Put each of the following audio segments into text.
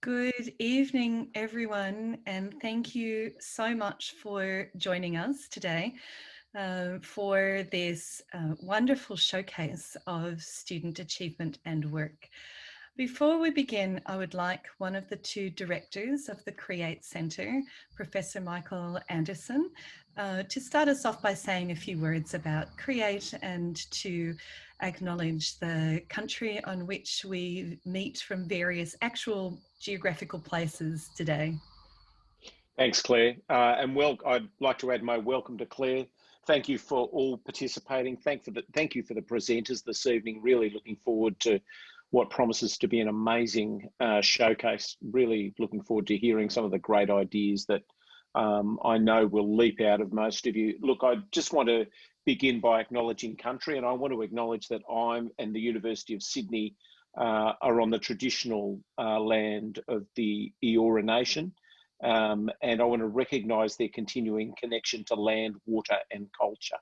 Good evening, everyone, and thank you so much for joining us today for this wonderful showcase of student achievement and work. Before we begin, I would like one of the two directors of the Create Centre, Professor Michael Anderson, to start us off by saying a few words about Create and to acknowledge the country on which we meet from various actual geographical places today. Thanks, Claire. I'd like to add my welcome to Claire. Thank you for all participating. Thank you for the presenters this evening. Really looking forward to what promises to be an amazing showcase. Really looking forward to hearing some of the great ideas that I know will leap out of most of you. Look, I just want to begin by acknowledging country, and I want to acknowledge that I'm and the University of Sydney are on the traditional land of the Eora Nation. And I want to recognise their continuing connection to land, water and culture.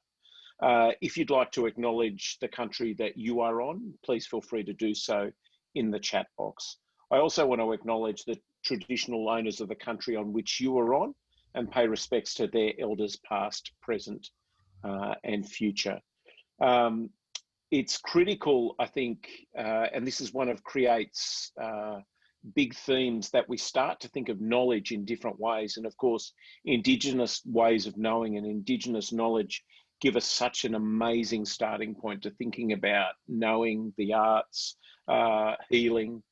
If you'd like to acknowledge the country that you are on, please feel free to do so in the chat box. I also want to acknowledge the traditional owners of the country on which you are on and pay respects to their elders past, present and future. It's critical, I think, and this is one of Create's big themes, that we start to think of knowledge in different ways. And of course, Indigenous ways of knowing and Indigenous knowledge give us such an amazing starting point to thinking about knowing, the arts, healing.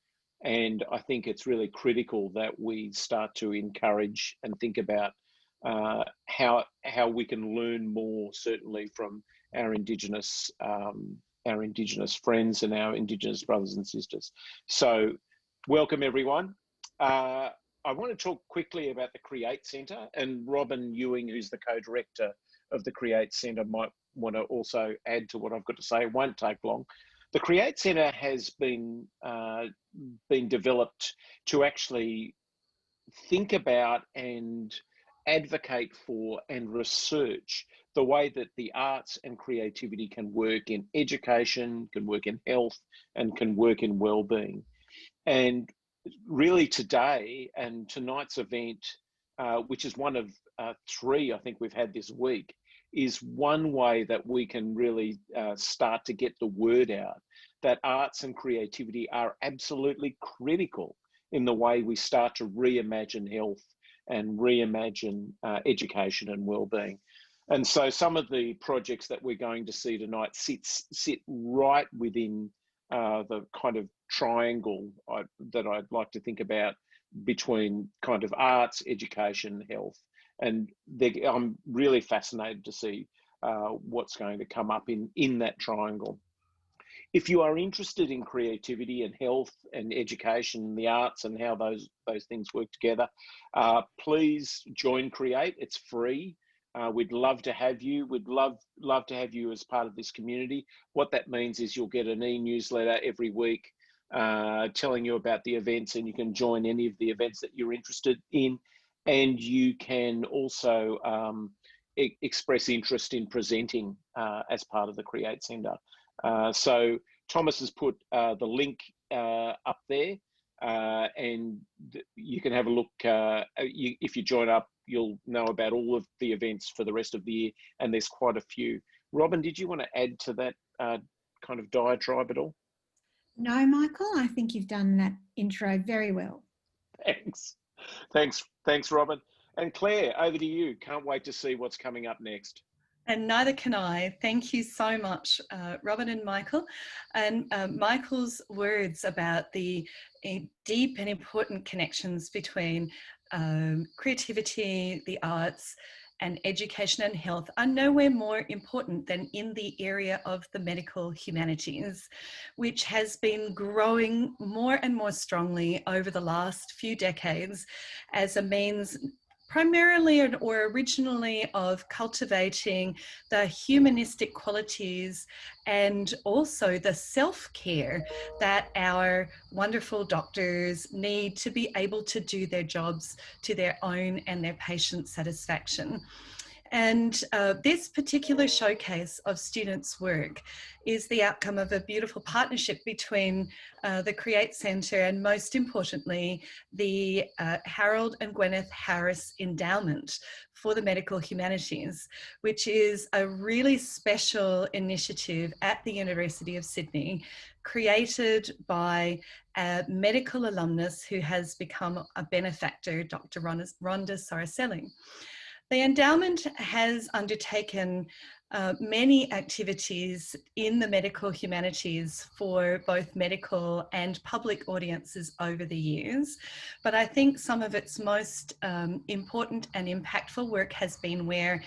And I think it's really critical that we start to encourage and think about how we can learn more, certainly from our Indigenous friends and our Indigenous brothers and sisters. So welcome, everyone. I want to talk quickly about the Create Centre, and Robin Ewing, who's the co-director of the Create Centre, might want to also add to what I've got to say. It won't take long. The Create Centre has been developed to actually think about and advocate for and research the way that the arts and creativity can work in education, can work in health, and can work in well-being. And really today and tonight's event, which is one of three I think we've had this week, is one way that we can really start to get the word out that arts and creativity are absolutely critical in the way we start to reimagine health and reimagine education and well-being. And so some of the projects that we're going to see tonight sit right within the kind of triangle that I'd like to think about between kind of arts, education, health. And I'm really fascinated to see what's going to come up in that triangle. If you are interested in creativity and health and education, the arts and how those things work together, please join Create. It's free. We'd love to have you. We'd love to have you as part of this community. What that means is you'll get an e-newsletter every week telling you about the events, and you can join any of the events that you're interested in. And you can also express interest in presenting as part of the Create Centre. So Thomas has put the link up there, and you can have a look. If you join up, you'll know about all of the events for the rest of the year, and there's quite a few. Robin, did you want to add to that kind of diatribe at all? No, Michael, I think you've done that intro very well. Thanks, Robin. And Claire, over to you. Can't wait to see what's coming up next. And neither can I. Thank you so much, Robin and Michael. And Michael's words about the deep and important connections between creativity, the arts, and education and health are nowhere more important than in the area of the medical humanities, which has been growing more and more strongly over the last few decades as a means primarily or originally of cultivating the humanistic qualities and also the self-care that our wonderful doctors need to be able to do their jobs to their own and their patient satisfaction. And this particular showcase of students' work is the outcome of a beautiful partnership between the Create Centre and, most importantly, the Harold and Gwyneth Harris Endowment for the Medical Humanities, which is a really special initiative at the University of Sydney, created by a medical alumnus who has become a benefactor, Dr. Rhonda Saraselli. The endowment has undertaken many activities in the medical humanities for both medical and public audiences over the years, but I think some of its most important and impactful work has been where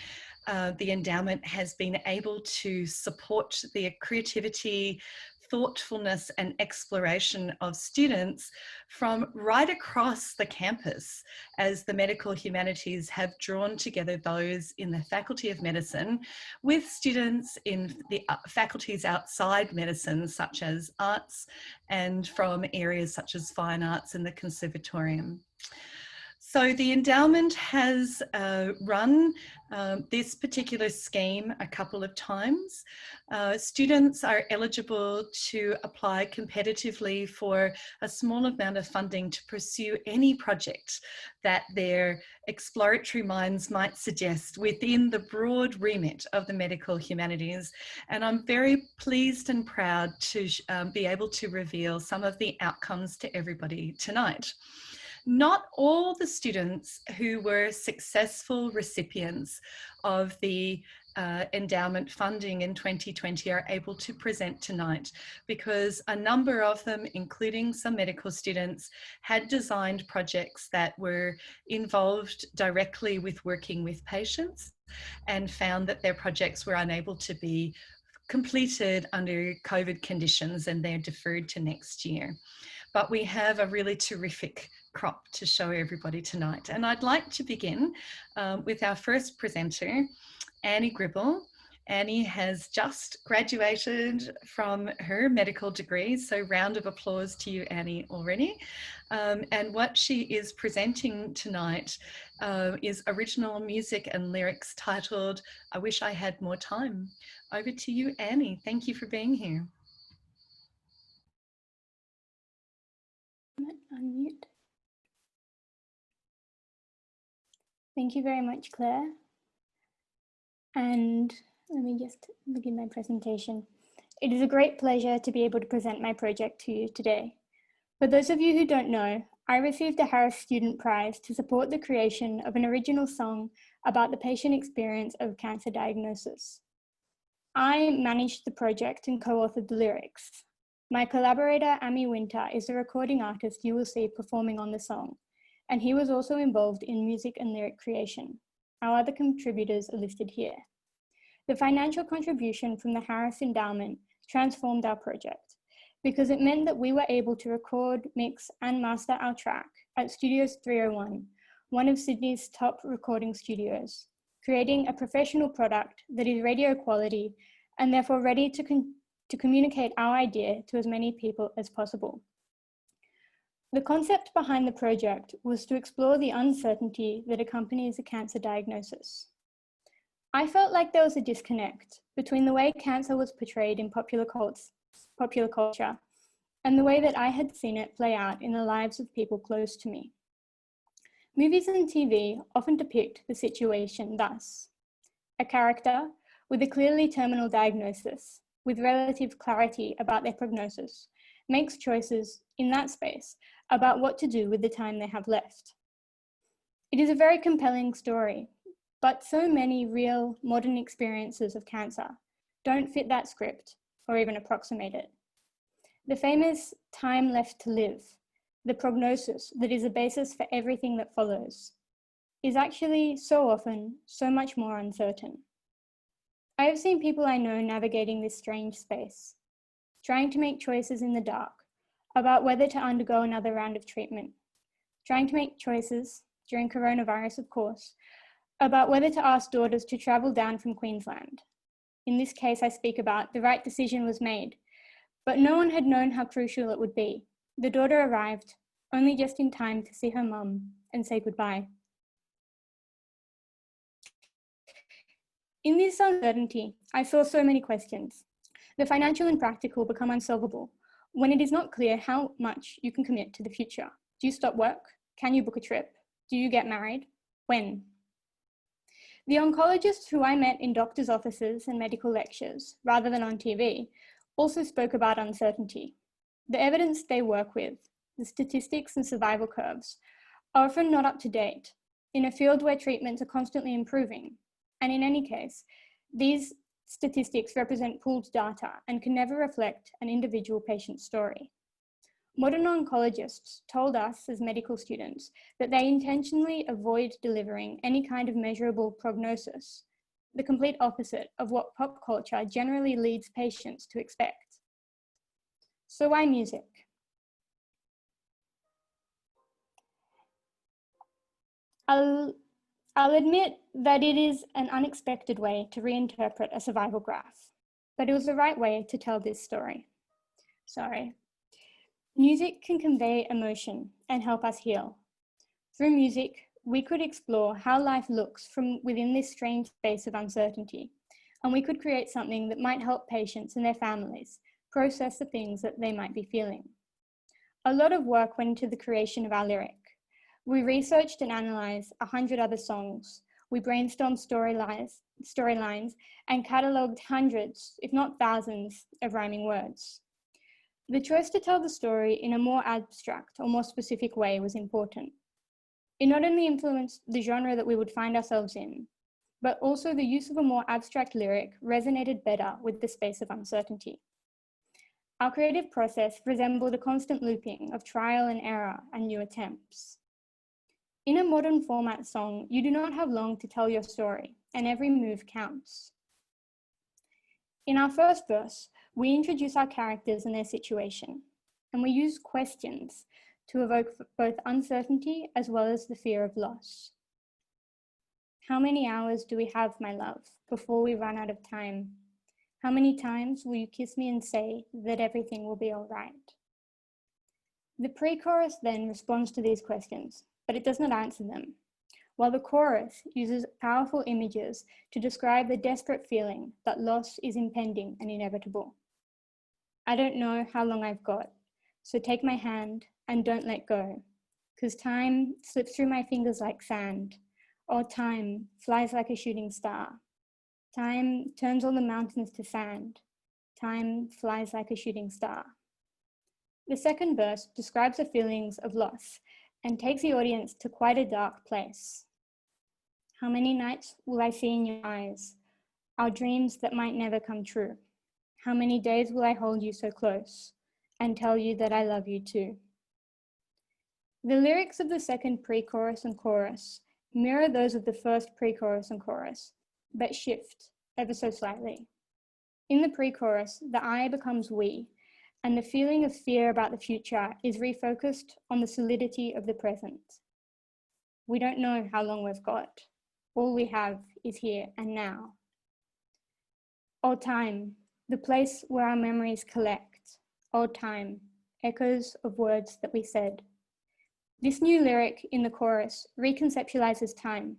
the endowment has been able to support the creativity, thoughtfulness and exploration of students from right across the campus, as the medical humanities have drawn together those in the Faculty of Medicine with students in the faculties outside medicine, such as arts, and from areas such as fine arts and the conservatorium. So the endowment has run this particular scheme a couple of times. Students are eligible to apply competitively for a small amount of funding to pursue any project that their exploratory minds might suggest within the broad remit of the medical humanities. And I'm very pleased and proud to be able to reveal some of the outcomes to everybody tonight. Not all the students who were successful recipients of the endowment funding in 2020 are able to present tonight, because a number of them, including some medical students, had designed projects that were involved directly with working with patients and found that their projects were unable to be completed under COVID conditions and they're deferred to next year. But we have a really terrific crop to show everybody tonight. And I'd like to begin with our first presenter, Annie Gribble. Annie has just graduated from her medical degree, so round of applause to you, Annie, already. And what she is presenting tonight is original music and lyrics titled, "I Wish I Had More Time." Over to you, Annie. Thank you for being here. Unmute. Thank you very much, Claire. And let me just begin my presentation. It is a great pleasure to be able to present my project to you today. For those of you who don't know, I received a Harris Student Prize to support the creation of an original song about the patient experience of cancer diagnosis. I managed the project and co-authored the lyrics. My collaborator, Amy Winter, is the recording artist you will see performing on the song, and he was also involved in music and lyric creation. Our other contributors are listed here. The financial contribution from the Harris Endowment transformed our project because it meant that we were able to record, mix, and master our track at Studios 301, one of Sydney's top recording studios, creating a professional product that is radio quality and therefore ready to communicate our idea to as many people as possible. The concept behind the project was to explore the uncertainty that accompanies a cancer diagnosis. I felt like there was a disconnect between the way cancer was portrayed in popular culture and the way that I had seen it play out in the lives of people close to me. Movies and TV often depict the situation thus: a character with a clearly terminal diagnosis, with relative clarity about their prognosis, makes choices in that space about what to do with the time they have left. It is a very compelling story, but so many real modern experiences of cancer don't fit that script or even approximate it. The famous time left to live, the prognosis that is the basis for everything that follows, is actually so often so much more uncertain. I have seen people I know navigating this strange space, trying to make choices in the dark about whether to undergo another round of treatment, trying to make choices, during coronavirus of course, about whether to ask daughters to travel down from Queensland. In this case, I speak about the right decision was made, but no one had known how crucial it would be. The daughter arrived only just in time to see her mum and say goodbye. In this uncertainty, I saw so many questions. The financial and practical become unsolvable when it is not clear how much you can commit to the future. Do you stop work? Can you book a trip? Do you get married? When? The oncologists who I met in doctors' offices and medical lectures, rather than on TV, also spoke about uncertainty. The evidence they work with, the statistics and survival curves, are often not up to date in a field where treatments are constantly improving. And in any case, these statistics represent pooled data and can never reflect an individual patient's story. Modern oncologists told us as medical students that they intentionally avoid delivering any kind of measurable prognosis, the complete opposite of what pop culture generally leads patients to expect. So why music? I'll admit that it is an unexpected way to reinterpret a survival graph, but it was the right way to tell this story. Music can convey emotion and help us heal. Through music, we could explore how life looks from within this strange space of uncertainty, and we could create something that might help patients and their families process the things that they might be feeling. A lot of work went into the creation of our lyric. We researched and analysed 100 other songs. We brainstormed storylines and catalogued hundreds, if not thousands, of rhyming words. The choice to tell the story in a more abstract or more specific way was important. It not only influenced the genre that we would find ourselves in, but also the use of a more abstract lyric resonated better with the space of uncertainty. Our creative process resembled a constant looping of trial and error and new attempts. In a modern format song, you do not have long to tell your story, and every move counts. In our first verse, we introduce our characters and their situation, and we use questions to evoke both uncertainty as well as the fear of loss. How many hours do we have, my love, before we run out of time? How many times will you kiss me and say that everything will be all right? The pre-chorus then responds to these questions, but it does not answer them, while the chorus uses powerful images to describe the desperate feeling that loss is impending and inevitable. I don't know how long I've got, so take my hand and don't let go, 'cause time slips through my fingers like sand, or time flies like a shooting star. Time turns all the mountains to sand. Time flies like a shooting star. The second verse describes the feelings of loss and takes the audience to quite a dark place. How many nights will I see in your eyes, our dreams that might never come true? How many days will I hold you so close and tell you that I love you too? The lyrics of the second pre-chorus and chorus mirror those of the first pre-chorus and chorus, but shift ever so slightly. In the pre-chorus, the I becomes we, and the feeling of fear about the future is refocused on the solidity of the present. We don't know how long we've got. All we have is here and now. Old time, the place where our memories collect. Old time, echoes of words that we said. This new lyric in the chorus reconceptualizes time,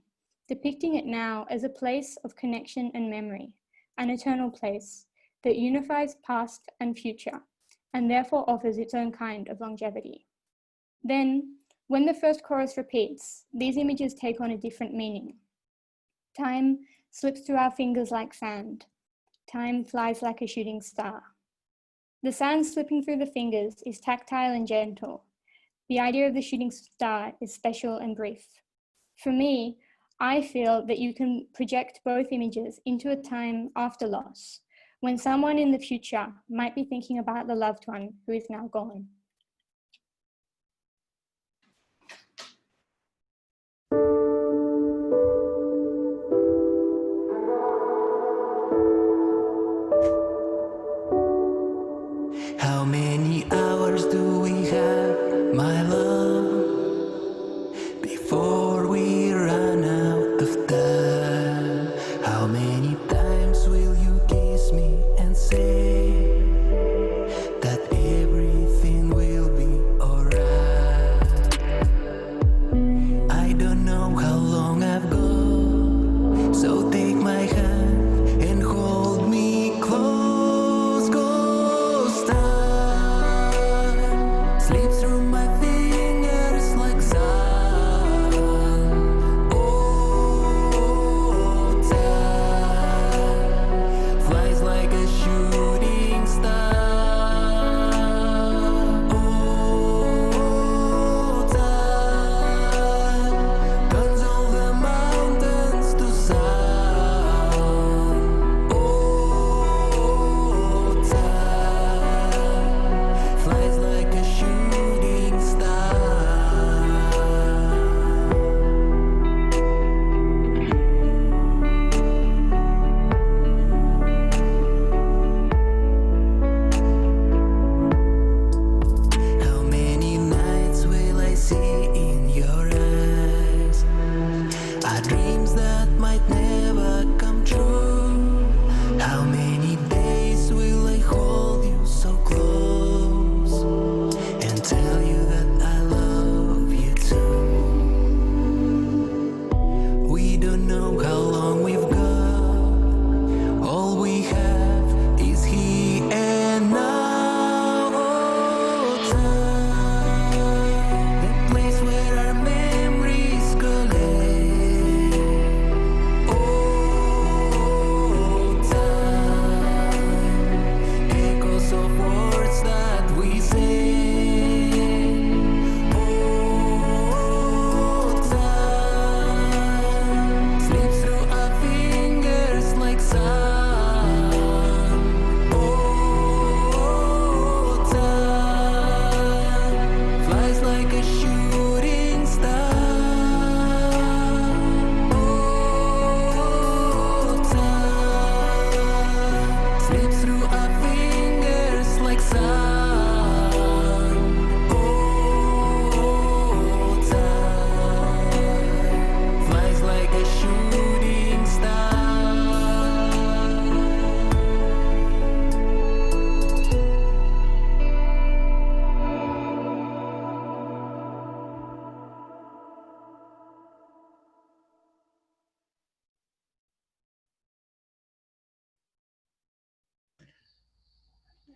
depicting it now as a place of connection and memory, an eternal place that unifies past and future, and therefore offers its own kind of longevity. Then, when the first chorus repeats, these images take on a different meaning. Time slips through our fingers like sand. Time flies like a shooting star. The sand slipping through the fingers is tactile and gentle. The idea of the shooting star is special and brief. For me, I feel that you can project both images into a time after loss, when someone in the future might be thinking about the loved one who is now gone. How many hours do we have, my love, before we run out of time? How many times will you kiss me and say that everything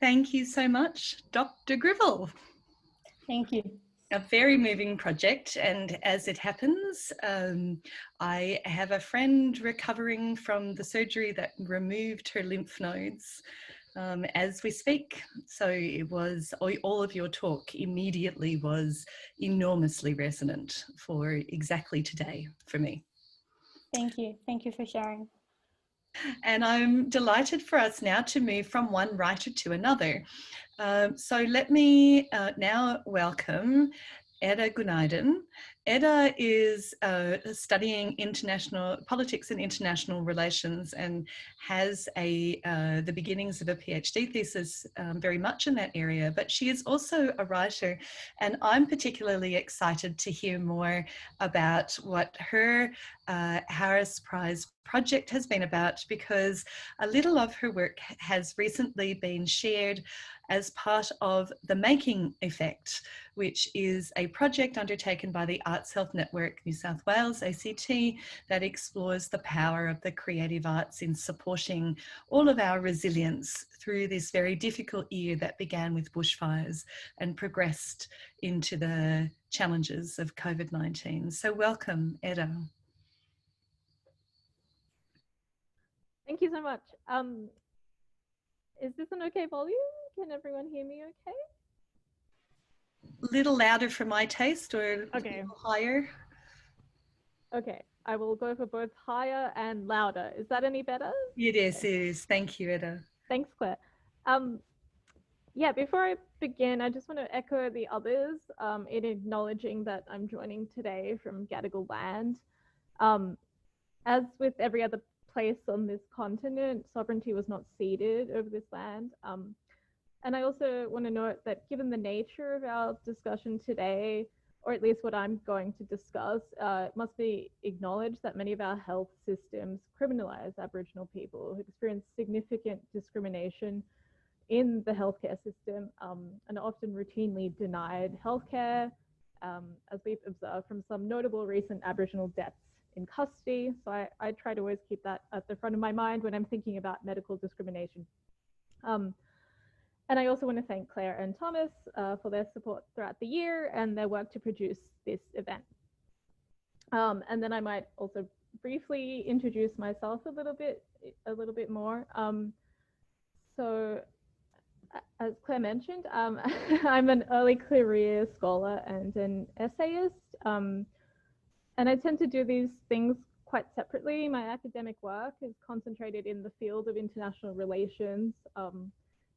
Thank you so much, Dr. Grivell. Thank you. A very moving project, and as it happens, I have a friend recovering from the surgery that removed her lymph nodes as we speak. So it was, all of your talk immediately was enormously resonant for exactly today for me. Thank you. Thank you for sharing. And I'm delighted for us now to move from one writer to another. So let me now welcome Edda Gunaiden. Edda is studying international politics and international relations and has the beginnings of a PhD thesis very much in that area, but she is also a writer, and I'm particularly excited to hear more about what her Harris Prize project has been about, because a little of her work has recently been shared as part of the Making Effect, which is a project undertaken by the Arts Health Network New South Wales, ACT, that explores the power of the creative arts in supporting all of our resilience through this very difficult year that began with bushfires and progressed into the challenges of COVID-19. So welcome, Edda. Thank you so much. Is this an okay volume? Can everyone hear me okay? A little louder for my taste, or Okay. a little higher? Okay, I will go for both higher and louder. Is that any better? It is, it is. Thank you, Edda. Thanks, Claire. Yeah, before I begin, I just want to echo the others in acknowledging that I'm joining today from Gadigal land. As with every other place on this continent, sovereignty was not ceded over this land. And I also want to note that given the nature of our discussion today, or at least what I'm going to discuss, it must be acknowledged that many of our health systems criminalize Aboriginal people who experience significant discrimination in the healthcare system and are often routinely denied healthcare, as we've observed from some notable recent Aboriginal deaths in custody. So I try to always keep that at the front of my mind when I'm thinking about medical discrimination. And I also want to thank Claire and Thomas for their support throughout the year and their work to produce this event. And then I might also briefly introduce myself a little bit more. So as Claire mentioned, I'm an early career scholar and an essayist. And I tend to do these things quite separately. My academic work is concentrated in the field of international relations.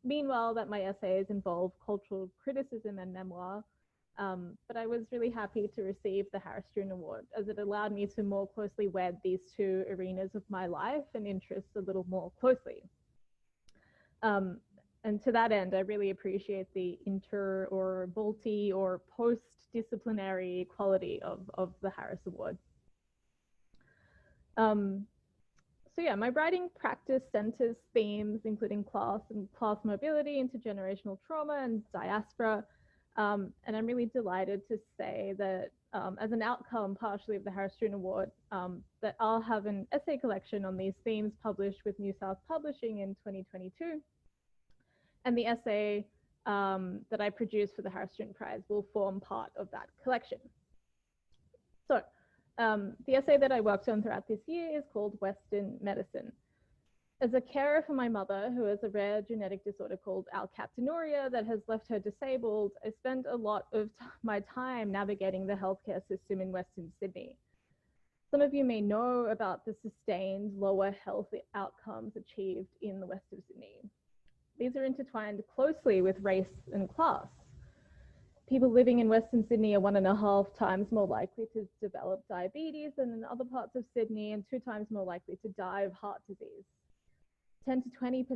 Meanwhile, that my essays involve cultural criticism and memoir, but I was really happy to receive the Harris Student Award, as it allowed me to more closely wed these two arenas of my life and interests a little more closely. And to that end, I really appreciate the inter or multi or post-disciplinary quality of the Harris Award. So yeah, my writing practice centers themes including class and class mobility, intergenerational trauma, and diaspora. And I'm really delighted to say that as an outcome partially of the Harris Student Award, that I'll have an essay collection on these themes published with New South Publishing in 2022. And the essay that I produced for the Harris Student Prize will form part of that collection. So the essay that I worked on throughout this year is called Western Medicine. As a carer for my mother, who has a rare genetic disorder called alkaptonuria that has left her disabled, I spend a lot of my time navigating the healthcare system in Western Sydney. Some of you may know about the sustained lower health outcomes achieved in the West of Sydney. These are intertwined closely with race and class. People living in Western Sydney are 1.5 times more likely to develop diabetes than in other parts of Sydney, and 2 times more likely to die of heart disease. 10 to 20%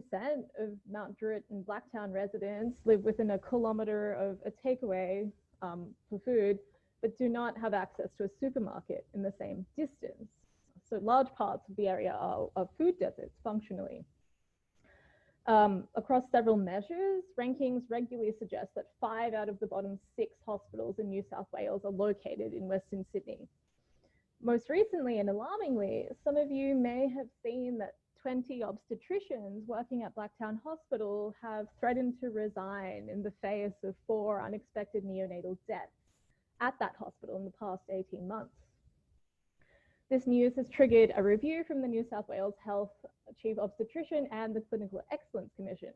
of Mount Druitt and Blacktown residents live within a kilometre of a takeaway for food, but do not have access to a supermarket in the same distance. So large parts of the area are food deserts functionally. Across several measures, rankings regularly suggest that 5 out of the bottom 6 hospitals in New South Wales are located in Western Sydney. Most recently and alarmingly, some of you may have seen that 20 obstetricians working at Blacktown Hospital have threatened to resign in the face of 4 unexpected neonatal deaths at that hospital in the past 18 months. This news has triggered a review from the New South Wales Health Chief Obstetrician and the Clinical Excellence Commission.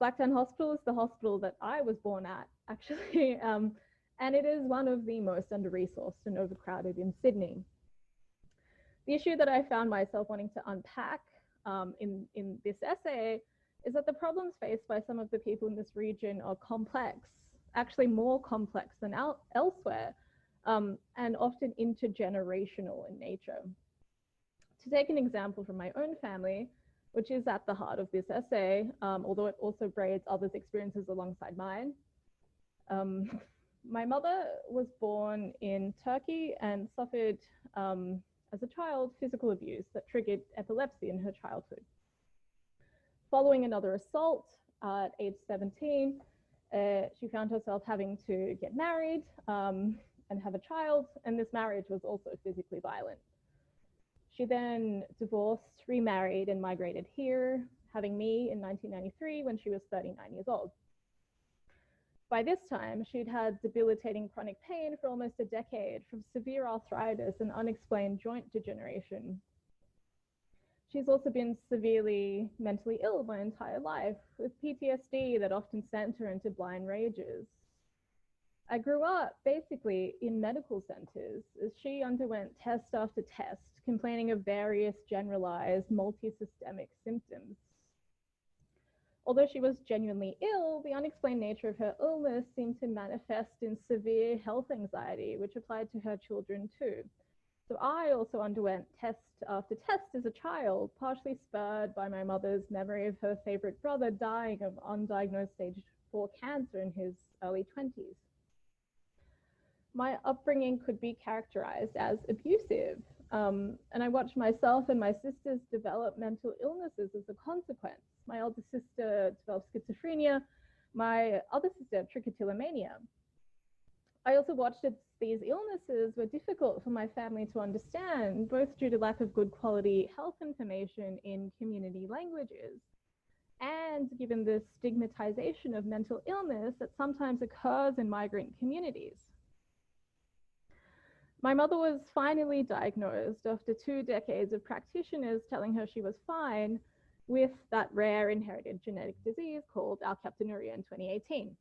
Blacktown Hospital is the hospital that I was born at, actually, and it is one of the most under-resourced and overcrowded in Sydney. The issue that I found myself wanting to unpack in this essay is that the problems faced by some of the people in this region are complex, actually more complex than elsewhere, and often intergenerational in nature. To take an example from my own family, which is at the heart of this essay, although it also braids others' experiences alongside mine. My mother was born in Turkey and suffered, as a child, physical abuse that triggered epilepsy in her childhood. Following another assault at age 17, she found herself having to get married and have a child, and this marriage was also physically violent. She then divorced, remarried, and migrated here, having me in 1993 when she was 39 years old. By this time, she'd had debilitating chronic pain for almost a decade from severe arthritis and unexplained joint degeneration. She's also been severely mentally ill my entire life, with PTSD that often sent her into blind rages. I grew up basically in medical centers as she underwent test after test, complaining of various generalized multi-systemic symptoms. Although she was genuinely ill, the unexplained nature of her illness seemed to manifest in severe health anxiety, which applied to her children too. So I also underwent test after test as a child, partially spurred by my mother's memory of her favorite brother dying of undiagnosed stage 4 cancer in his early 20s. My upbringing could be characterized as abusive, and I watched myself and my sisters develop mental illnesses as a consequence. My older sister developed schizophrenia, my other sister trichotillomania. I also watched as these illnesses were difficult for my family to understand, both due to lack of good quality health information in community languages, and given the stigmatization of mental illness that sometimes occurs in migrant communities. My mother was finally diagnosed after 2 decades of practitioners telling her she was fine with that rare inherited genetic disease called alkaptonuria in 2018.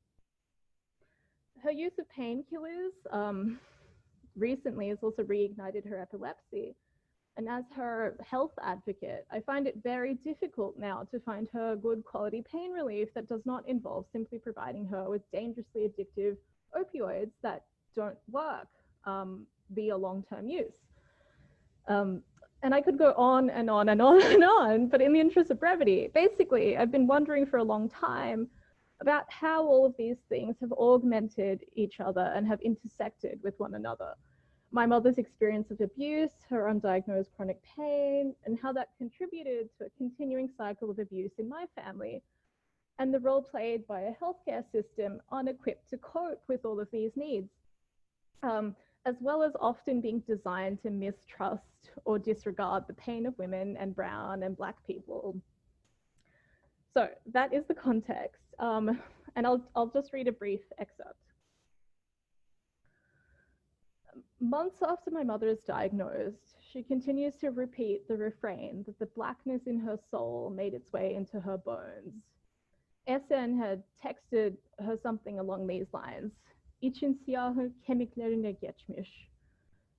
Her use of painkillers recently has also reignited her epilepsy. And as her health advocate, I find it very difficult now to find her good quality pain relief that does not involve simply providing her with dangerously addictive opioids that don't work via long-term use. And I could go on and on and on and on, but in the interest of brevity, basically, I've been wondering for a long time about how all of these things have augmented each other and have intersected with one another. My mother's experience of abuse, her undiagnosed chronic pain, and how that contributed to a continuing cycle of abuse in my family, and the role played by a healthcare system unequipped to cope with all of these needs, as well as often being designed to mistrust or disregard the pain of women and brown and Black people. So that is the context, and I'll just read a brief excerpt. Months after my mother is diagnosed, she continues to repeat the refrain that the Blackness in her soul made its way into her bones. SN had texted her something along these lines: "İçin siyahı kemiklerine geçmiş."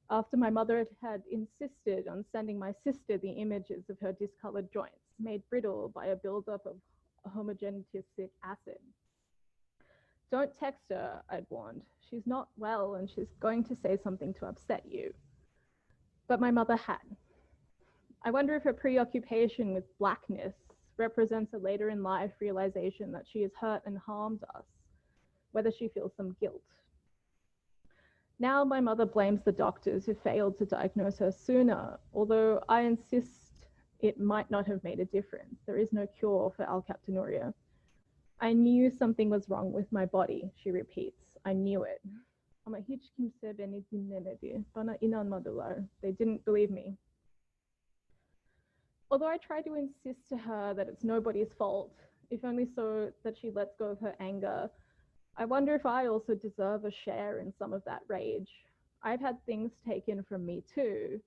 After my mother had insisted on sending my sister the images of her discolored joints, made brittle by a buildup of homogeneic acid. "Don't text her," I'd warned. "She's not well and she's going to say something to upset you." But my mother had. I wonder if her preoccupation with Blackness represents a later in life realization that she has hurt and harmed us, whether she feels some guilt. Now my mother blames the doctors who failed to diagnose her sooner, although I insist it might not have made a difference. There is no cure for alkaptonuria. "I knew something was wrong with my body," she repeats. "I knew it. Ama hiç kimse beni dinlemedi. Bana inanmadılar. They didn't believe me." Although I try to insist to her that it's nobody's fault, if only so that she lets go of her anger, I wonder if I also deserve a share in some of that rage. I've had things taken from me too.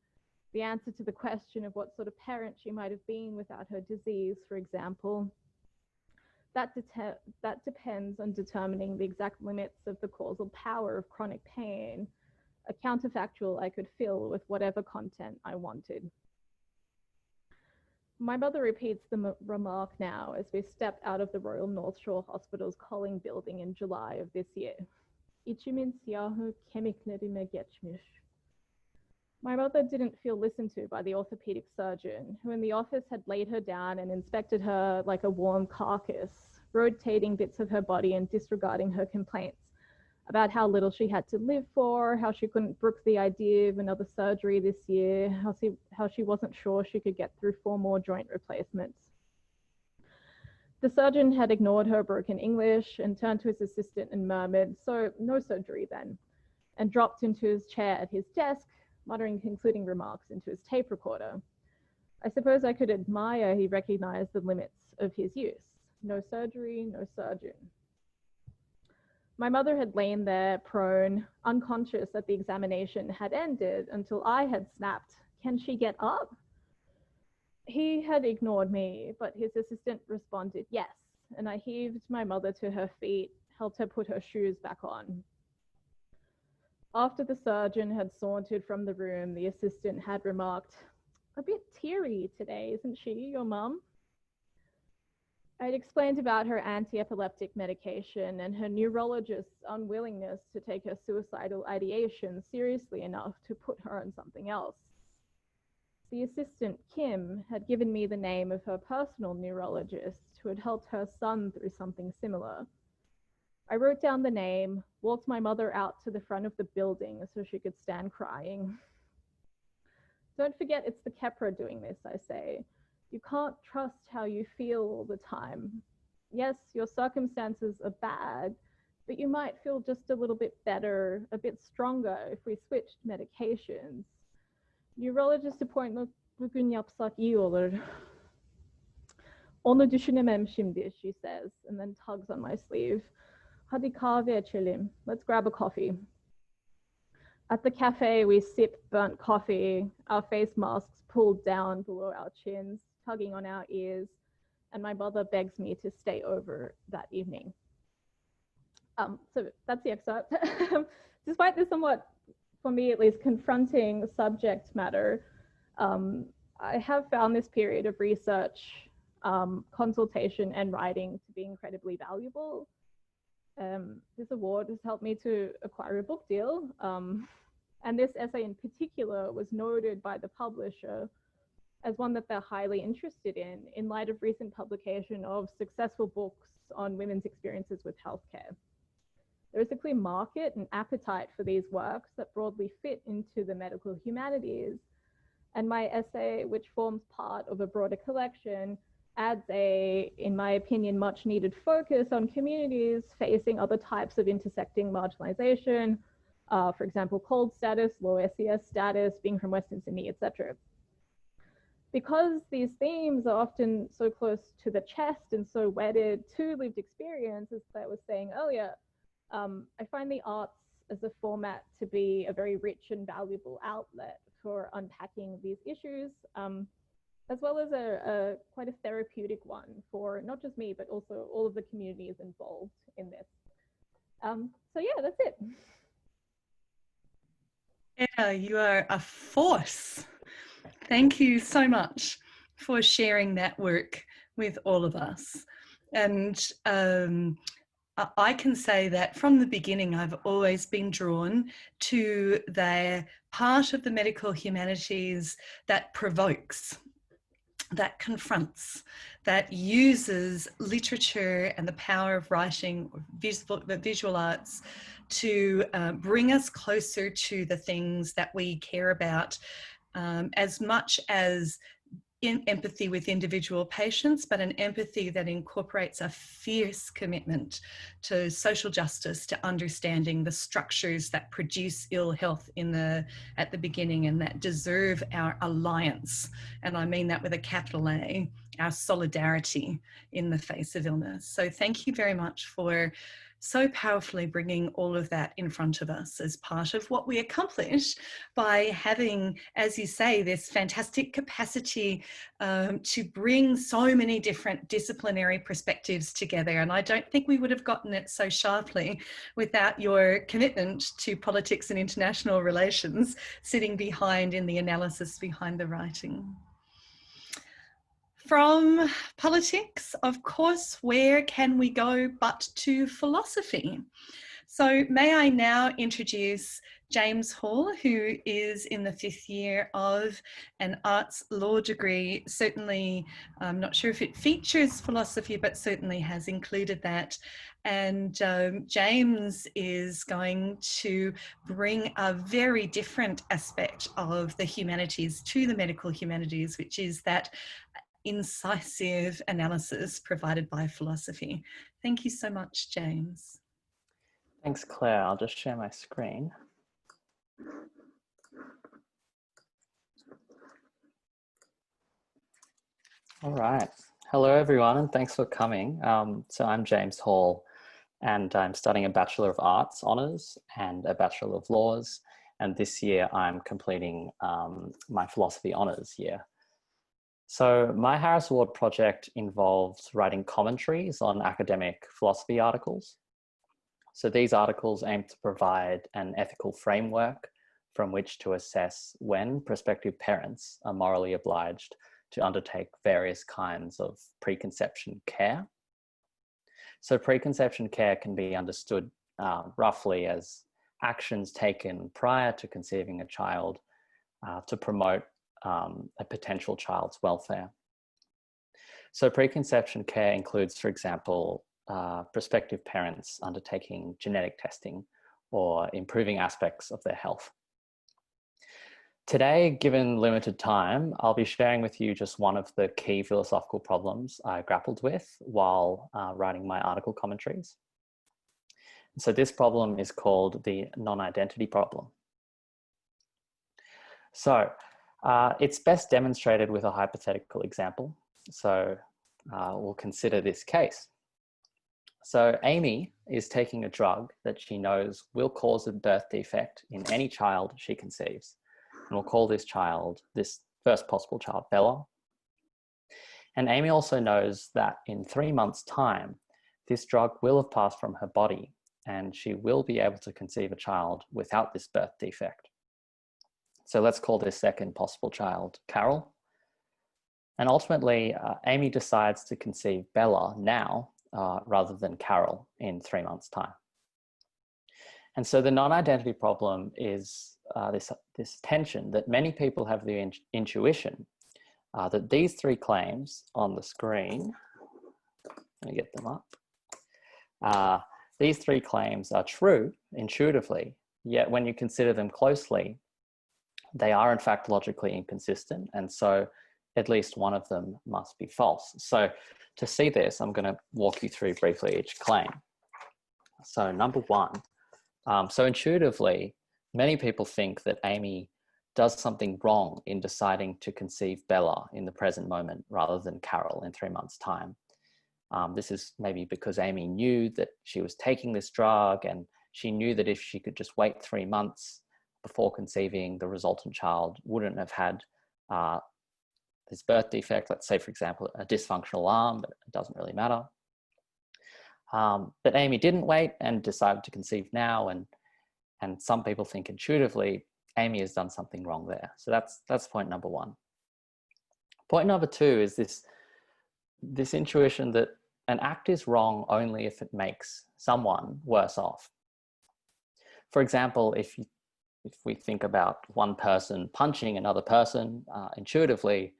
The answer to the question of what sort of parent she might have been without her disease, for example. That depends on determining the exact limits of the causal power of chronic pain, a counterfactual I could fill with whatever content I wanted. My mother repeats the remark now as we stepped out of the Royal North Shore Hospital's Colling building in July of this year. İçimin siyahı kemiklerime geçmiş. My mother didn't feel listened to by the orthopedic surgeon, who in the office had laid her down and inspected her like a warm carcass, rotating bits of her body and disregarding her complaints about how little she had to live for, how she couldn't brook the idea of another surgery this year, how she wasn't sure she could get through 4 more joint replacements. The surgeon had ignored her broken English and turned to his assistant and murmured, "So no surgery then," and dropped into his chair at his desk, muttering concluding remarks into his tape recorder. I suppose I could admire he recognized the limits of his use. No surgery, no surgeon. My mother had lain there prone, unconscious that the examination had ended until I had snapped, "Can she get up?" He had ignored me, but his assistant responded yes, and I heaved my mother to her feet, helped her put her shoes back on. After the surgeon had sauntered from the room, the assistant had remarked, "A bit teary today, isn't she, your mum?" I'd explained about her anti-epileptic medication and her neurologist's unwillingness to take her suicidal ideation seriously enough to put her on something else. The assistant, Kim, had given me the name of her personal neurologist who had helped her son through something similar. I wrote down the name, walked my mother out to the front of the building so she could stand crying. "Don't forget it's the Kepra doing this," I say. "You can't trust how you feel all the time. Yes, your circumstances are bad, but you might feel just a little bit better, a bit stronger if we switched medications. Neurologist appointment bugün yapsak iyi olur." "Onu düşünemem şimdi," she says, and then tugs on my sleeve. "Hadi kahve içelim. Let's grab a coffee." At the cafe, we sip burnt coffee, our face masks pulled down below our chins, tugging on our ears, and my mother begs me to stay over that evening. So that's the excerpt. Despite this somewhat, for me at least, confronting subject matter, I have found this period of research, consultation, and writing to be incredibly valuable. This award has helped me to acquire a book deal, and this essay in particular was noted by the publisher as one that they're highly interested in light of recent publication of successful books on women's experiences with healthcare. There is a clear market and appetite for these works that broadly fit into the medical humanities, and my essay, which forms part of a broader collection, adds a, in my opinion, much needed focus on communities facing other types of intersecting marginalization, for example, cold status, low SES status, being from Western Sydney, etc. Because these themes are often so close to the chest and so wedded to lived experience, as I was saying earlier, I find the arts as a format to be a very rich and valuable outlet for unpacking these issues, as well as a quite a therapeutic one for not just me, but also all of the communities involved in this. So yeah, that's it. Anna, you are a force. Thank you so much for sharing that work with all of us. And I can say that from the beginning, I've always been drawn to the part of the medical humanities that provokes, that confronts, that uses literature and the power of writing, the visual arts, to bring us closer to the things that we care about, as much as empathy with individual patients, but an empathy that incorporates a fierce commitment to social justice, to understanding the structures that produce ill health at the beginning and that deserve our alliance. And I mean that with a capital A, our solidarity in the face of illness. So thank you very much for so powerfully bringing all of that in front of us as part of what we accomplish by having, as you say, this fantastic capacity to bring so many different disciplinary perspectives together. And I don't think we would have gotten it so sharply without your commitment to politics and international relations sitting behind in the analysis behind the writing. From politics, of course, where can we go but to philosophy? So may I now introduce James Hall, who is in the 5th year of an arts law degree. Certainly, I'm not sure if it features philosophy, but certainly has included that. And James is going to bring a very different aspect of the humanities to the medical humanities, which is that incisive analysis provided by philosophy. Thank you so much, James. Thanks, Claire. I'll just share my screen. All right. Hello, everyone, and thanks for coming. So I'm James Hall, and I'm studying a Bachelor of Arts Honours and a Bachelor of Laws. And this year I'm completing my Philosophy Honours year. So my Harris Award project involves writing commentaries on academic philosophy articles. So these articles aim to provide an ethical framework from which to assess when prospective parents are morally obliged to undertake various kinds of preconception care. So preconception care can be understood roughly as actions taken prior to conceiving a child to promote a potential child's welfare. So preconception care includes, for example, prospective parents undertaking genetic testing or improving aspects of their health. Today, given limited time, I'll be sharing with you just one of the key philosophical problems I grappled with while writing my article commentaries. So this problem is called the non-identity problem. So it's best demonstrated with a hypothetical example. So we'll consider this case. So Amy is taking a drug that she knows will cause a birth defect in any child she conceives. And we'll call this child, this first possible child, Bella. And Amy also knows that in 3 months' time, this drug will have passed from her body and she will be able to conceive a child without this birth defect. So let's call this second possible child Carol. And ultimately, Amy decides to conceive Bella now rather than Carol in 3 months' time. And so the non-identity problem is this tension that many people have the intuition that these 3 claims on the screen, let me get them up. These 3 claims are true intuitively, yet when you consider them closely, they are in fact logically inconsistent. And so at least one of them must be false. So to see this, I'm going to walk you through briefly each claim. So number 1, so intuitively, many people think that Amy does something wrong in deciding to conceive Bella in the present moment rather than Carol in 3 months' time. This is maybe because Amy knew that she was taking this drug and she knew that if she could just wait 3 months before conceiving, the resultant child wouldn't have had this birth defect. Let's say, for example, a dysfunctional arm, but it doesn't really matter. But Amy didn't wait and decided to conceive now, and some people think intuitively Amy has done something wrong there. So that's point number 1. Point number 2 is this intuition that an act is wrong only if it makes someone worse off. For example, if we think about one person punching another person, intuitively,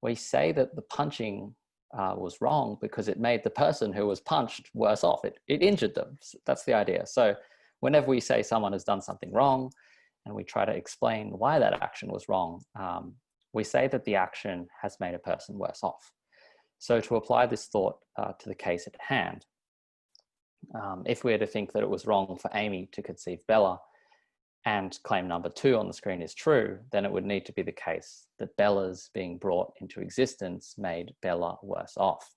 we say that the punching was wrong because it made the person who was punched worse off. It injured them. So that's the idea. So whenever we say someone has done something wrong and we try to explain why that action was wrong, we say that the action has made a person worse off. So to apply this thought to the case at hand, if we were to think that it was wrong for Amy to conceive Bella, and claim number 2 on the screen is true, then it would need to be the case that Bella's being brought into existence made Bella worse off.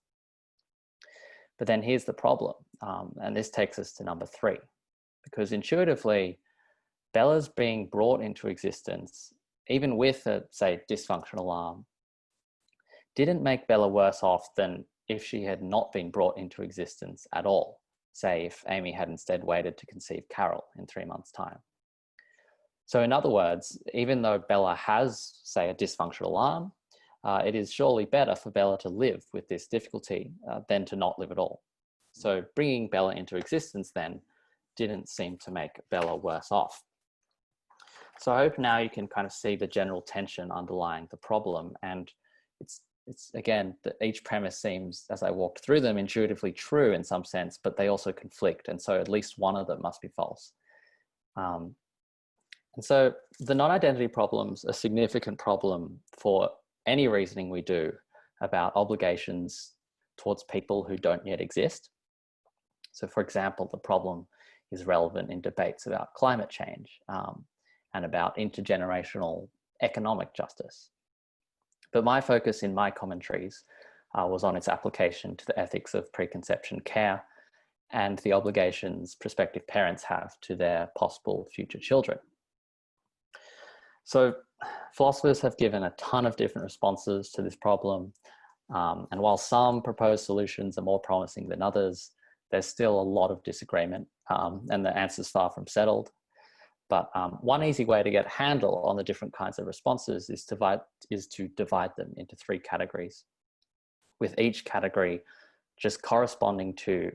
But then here's the problem, and this takes us to number 3, because intuitively, Bella's being brought into existence, even with a, say, dysfunctional arm, didn't make Bella worse off than if she had not been brought into existence at all. Say, if Amy had instead waited to conceive Carol in 3 months' time. So in other words, even though Bella has, say, a dysfunctional arm, it is surely better for Bella to live with this difficulty than to not live at all. So bringing Bella into existence then didn't seem to make Bella worse off. So I hope now you can kind of see the general tension underlying the problem. And it's again, that each premise seems, as I walked through them, intuitively true in some sense, but they also conflict. And so at least one of them must be false. And so the non-identity problem's a significant problem for any reasoning we do about obligations towards people who don't yet exist. So for example, the problem is relevant in debates about climate change and about intergenerational economic justice. But my focus in my commentaries was on its application to the ethics of preconception care and the obligations prospective parents have to their possible future children. So philosophers have given a ton of different responses to this problem. And while some proposed solutions are more promising than others, there's still a lot of disagreement and the answer's far from settled. But one easy way to get a handle on the different kinds of responses is to divide them into 3 categories, with each category just corresponding to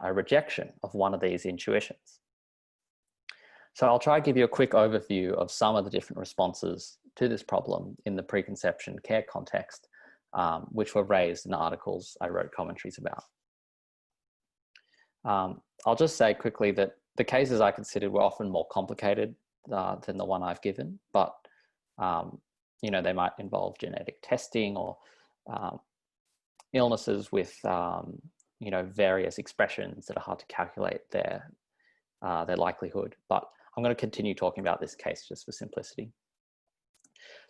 a rejection of one of these intuitions. So I'll try to give you a quick overview of some of the different responses to this problem in the preconception care context, which were raised in the articles I wrote commentaries about. I'll just say quickly that the cases I considered were often more complicated than the one I've given, but you know, they might involve genetic testing or illnesses with you know, various expressions that are hard to calculate their likelihood. But I'm going to continue talking about this case just for simplicity.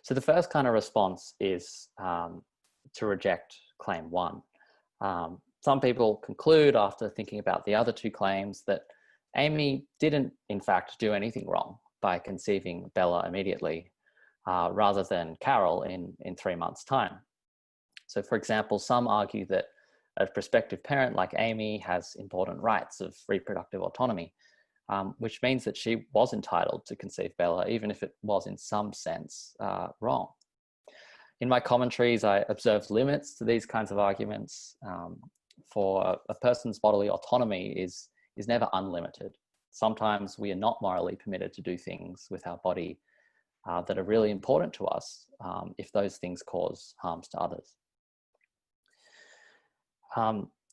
So the first kind of response is to reject claim 1. Some people conclude after thinking about the other 2 claims that Amy didn't in fact do anything wrong by conceiving Bella immediately rather than Carol in 3 months' time. So for example, some argue that a prospective parent like Amy has important rights of reproductive autonomy, which means that she was entitled to conceive Bella, even if it was in some sense wrong. In my commentaries, I observed limits to these kinds of arguments. For a person's bodily autonomy is never unlimited. Sometimes we are not morally permitted to do things with our body that are really important to us if those things cause harms to others.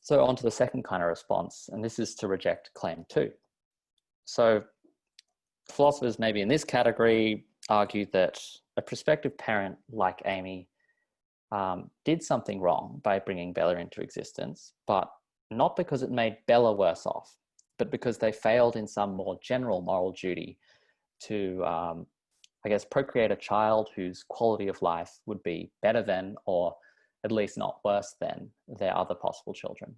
So on to the second kind of response, and this is to reject claim 2. So philosophers maybe in this category argue that a prospective parent like Amy did something wrong by bringing Bella into existence, but not because it made Bella worse off, but because they failed in some more general moral duty to, I guess, procreate a child whose quality of life would be better than, or at least not worse than, their other possible children.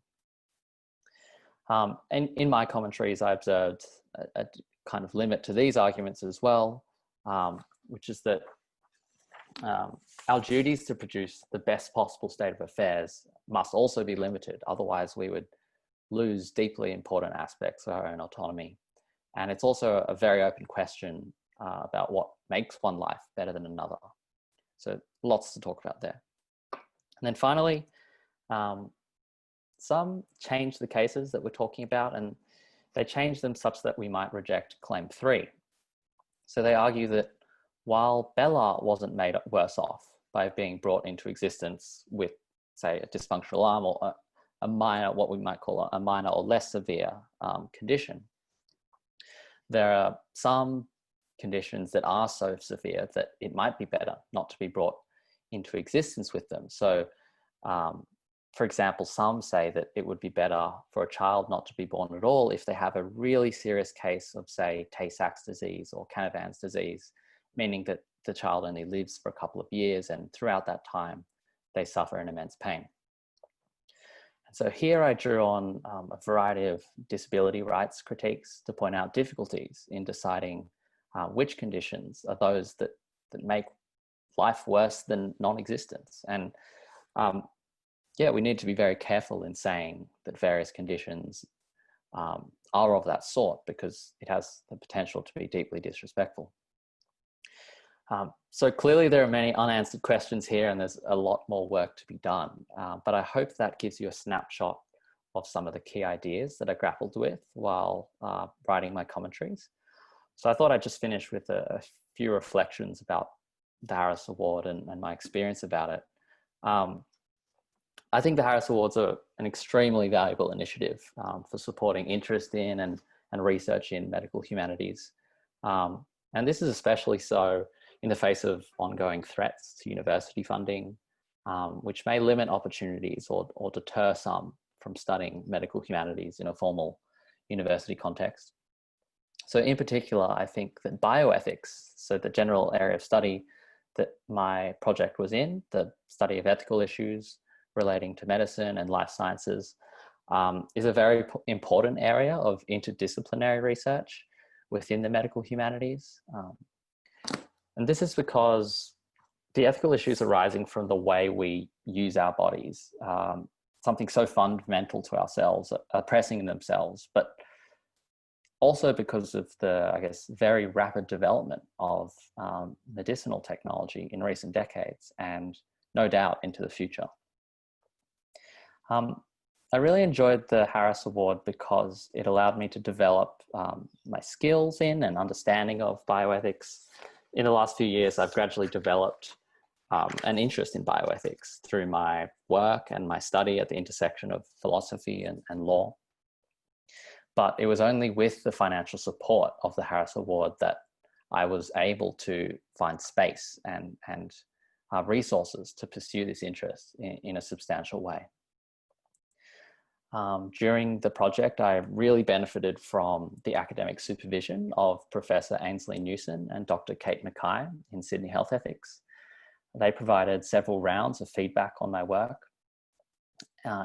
And in my commentaries, I observed a kind of limit to these arguments as well, which is that our duties to produce the best possible state of affairs must also be limited. Otherwise, we would lose deeply important aspects of our own autonomy. And it's also a very open question about what makes one life better than another. So lots to talk about there. And then finally, some change the cases that we're talking about, and they change them such that we might reject claim 3. So they argue that while Bella wasn't made worse off by being brought into existence with, say, a dysfunctional arm or a minor, what we might call a minor or less severe condition, there are some conditions that are so severe that it might be better not to be brought into existence with them. So, for example, some say that it would be better for a child not to be born at all if they have a really serious case of, say, Tay-Sachs disease or Canavan's disease, meaning that the child only lives for a couple of years, and throughout that time, they suffer an immense pain. And so here I drew on a variety of disability rights critiques to point out difficulties in deciding which conditions are those that make life worse than non-existence. And yeah, we need to be very careful in saying that various conditions are of that sort, because it has the potential to be deeply disrespectful. So clearly there are many unanswered questions here, and there's a lot more work to be done. But I hope that gives you a snapshot of some of the key ideas that I grappled with while writing my commentaries. So I thought I'd just finish with a few reflections about the Harris Award and my experience about it. I think the Harris Awards are an extremely valuable initiative for supporting interest in and research in medical humanities. And this is especially so in the face of ongoing threats to university funding, which may limit opportunities or deter some from studying medical humanities in a formal university context. So in particular, I think that bioethics, so the general area of study that my project was in, the study of ethical issues relating to medicine and life sciences, is a very important area of interdisciplinary research within the medical humanities. And this is because the ethical issues arising from the way we use our bodies, something so fundamental to ourselves, are pressing in themselves, but also because of the, I guess, very rapid development of medicinal technology in recent decades, and no doubt into the future. I really enjoyed the Harris Award because it allowed me to develop my skills in and understanding of bioethics. In the last few years, I've gradually developed an interest in bioethics through my work and my study at the intersection of philosophy and law. But it was only with the financial support of the Harris Award that I was able to find space and resources to pursue this interest in a substantial way. During the project, I really benefited from the academic supervision of Professor Ainsley Newson and Dr. Kate Mackay in Sydney Health Ethics. They provided several rounds of feedback on my work,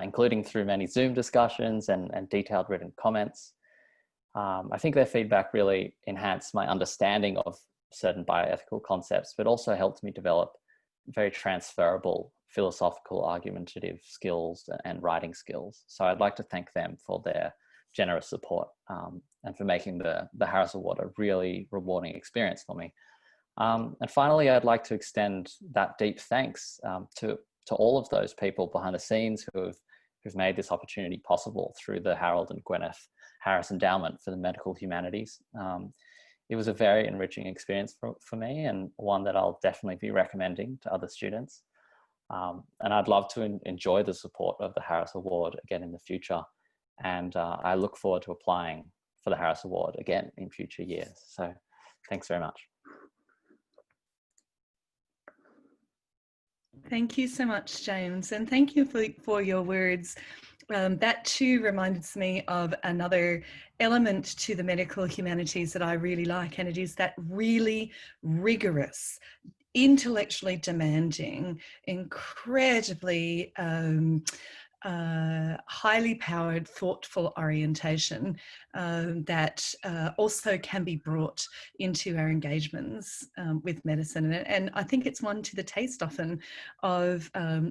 including through many Zoom discussions and detailed written comments. I think their feedback really enhanced my understanding of certain bioethical concepts, but also helped me develop very transferable philosophical argumentative skills and writing skills. So I'd like to thank them for their generous support and for making the Harris Award a really rewarding experience for me. And finally, I'd like to extend that deep thanks to all of those people behind the scenes who've made this opportunity possible through the Harold and Gwyneth Harris Endowment for the Medical Humanities. It was a very enriching experience for me, and one that I'll definitely be recommending to other students. And I'd love to enjoy the support of the Harris Award again in the future. And I look forward to applying for the Harris Award again in future years. So thanks very much. Thank you so much, James. And thank you for your words. That too reminded me of another element to the medical humanities that I really like, and it is that really rigorous, intellectually demanding, incredibly highly powered, thoughtful orientation that also can be brought into our engagements with medicine. And I think it's one to the taste often of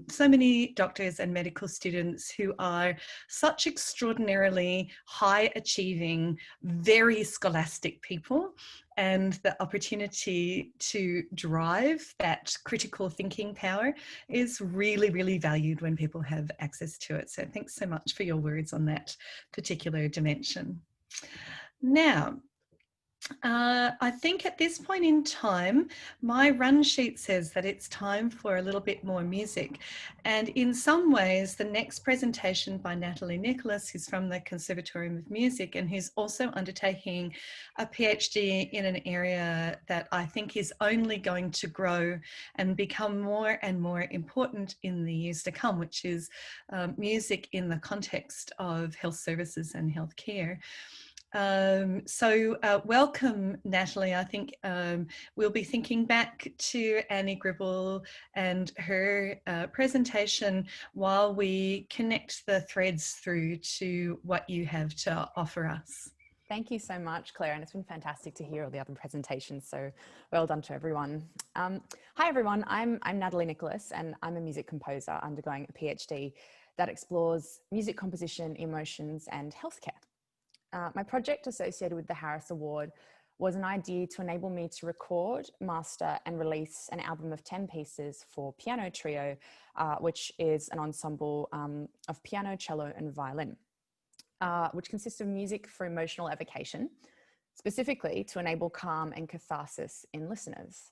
so many doctors and medical students who are such extraordinarily high achieving, very scholastic people. And the opportunity to drive that critical thinking power is really, really valued when people have access to it. So thanks so much for your words on that particular dimension. Now, I think at this point in time, my run sheet says that it's time for a little bit more music. And in some ways, the next presentation by Natalie Nicholas, who's from the Conservatorium of Music and who's also undertaking a PhD in an area that I think is only going to grow and become more and more important in the years to come, which is music in the context of health services and healthcare. Welcome, Natalie. I think we'll be thinking back to Annie Gribble and her presentation while we connect the threads through to what you have to offer us. Thank you so much, Claire, and it's been fantastic to hear all the other presentations, so well done to everyone. Hi everyone, I'm Natalie Nicholas, and I'm a music composer undergoing a PhD that explores music composition, emotions, and healthcare. My project associated with the Harris Award was an idea to enable me to record, master, and release an album of 10 pieces for piano trio, which is an ensemble of piano, cello, and violin, which consists of music for emotional evocation, specifically to enable calm and catharsis in listeners.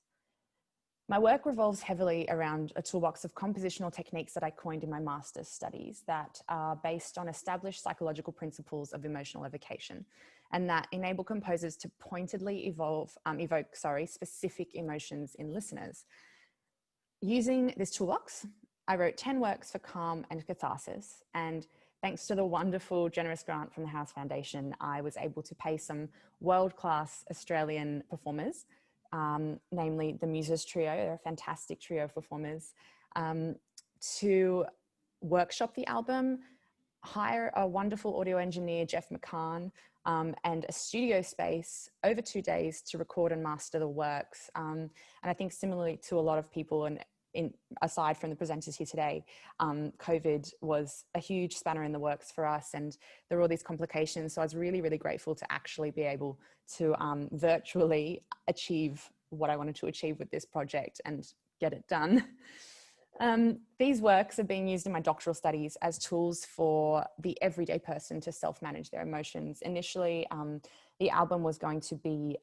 My work revolves heavily around a toolbox of compositional techniques that I coined in my master's studies that are based on established psychological principles of emotional evocation and that enable composers to pointedly evoke specific emotions in listeners. Using this toolbox, I wrote 10 works for calm and catharsis, and thanks to the wonderful, generous grant from the Harris Foundation, I was able to pay some world-class Australian performers, namely the Muses Trio, they're a fantastic trio of performers, to workshop the album, hire a wonderful audio engineer, Jeff McCann, and a studio space over 2 days to record and master the works. And I think similarly to a lot of people, and aside from the presenters here today, COVID was a huge spanner in the works for us, and there were all these complications. So I was really, really grateful to actually be able to virtually achieve what I wanted to achieve with this project and get it done. These works are being used in my doctoral studies as tools for the everyday person to self-manage their emotions. Initially, the album was going to be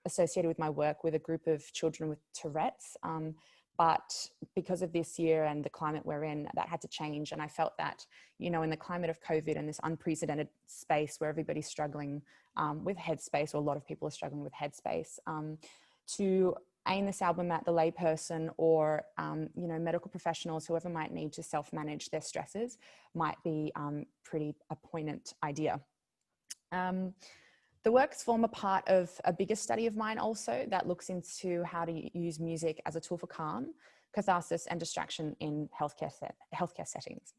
associated with my work with a group of children with Tourette's, but because of this year and the climate we're in, that had to change. And I felt that, you know, in the climate of COVID and this unprecedented space where everybody's struggling with headspace, or a lot of people are struggling with headspace, to aim this album at the layperson or, you know, medical professionals, whoever might need to self-manage their stresses, might be pretty a poignant idea. The works form a part of a bigger study of mine also that looks into how to use music as a tool for calm, catharsis, and distraction in healthcare settings.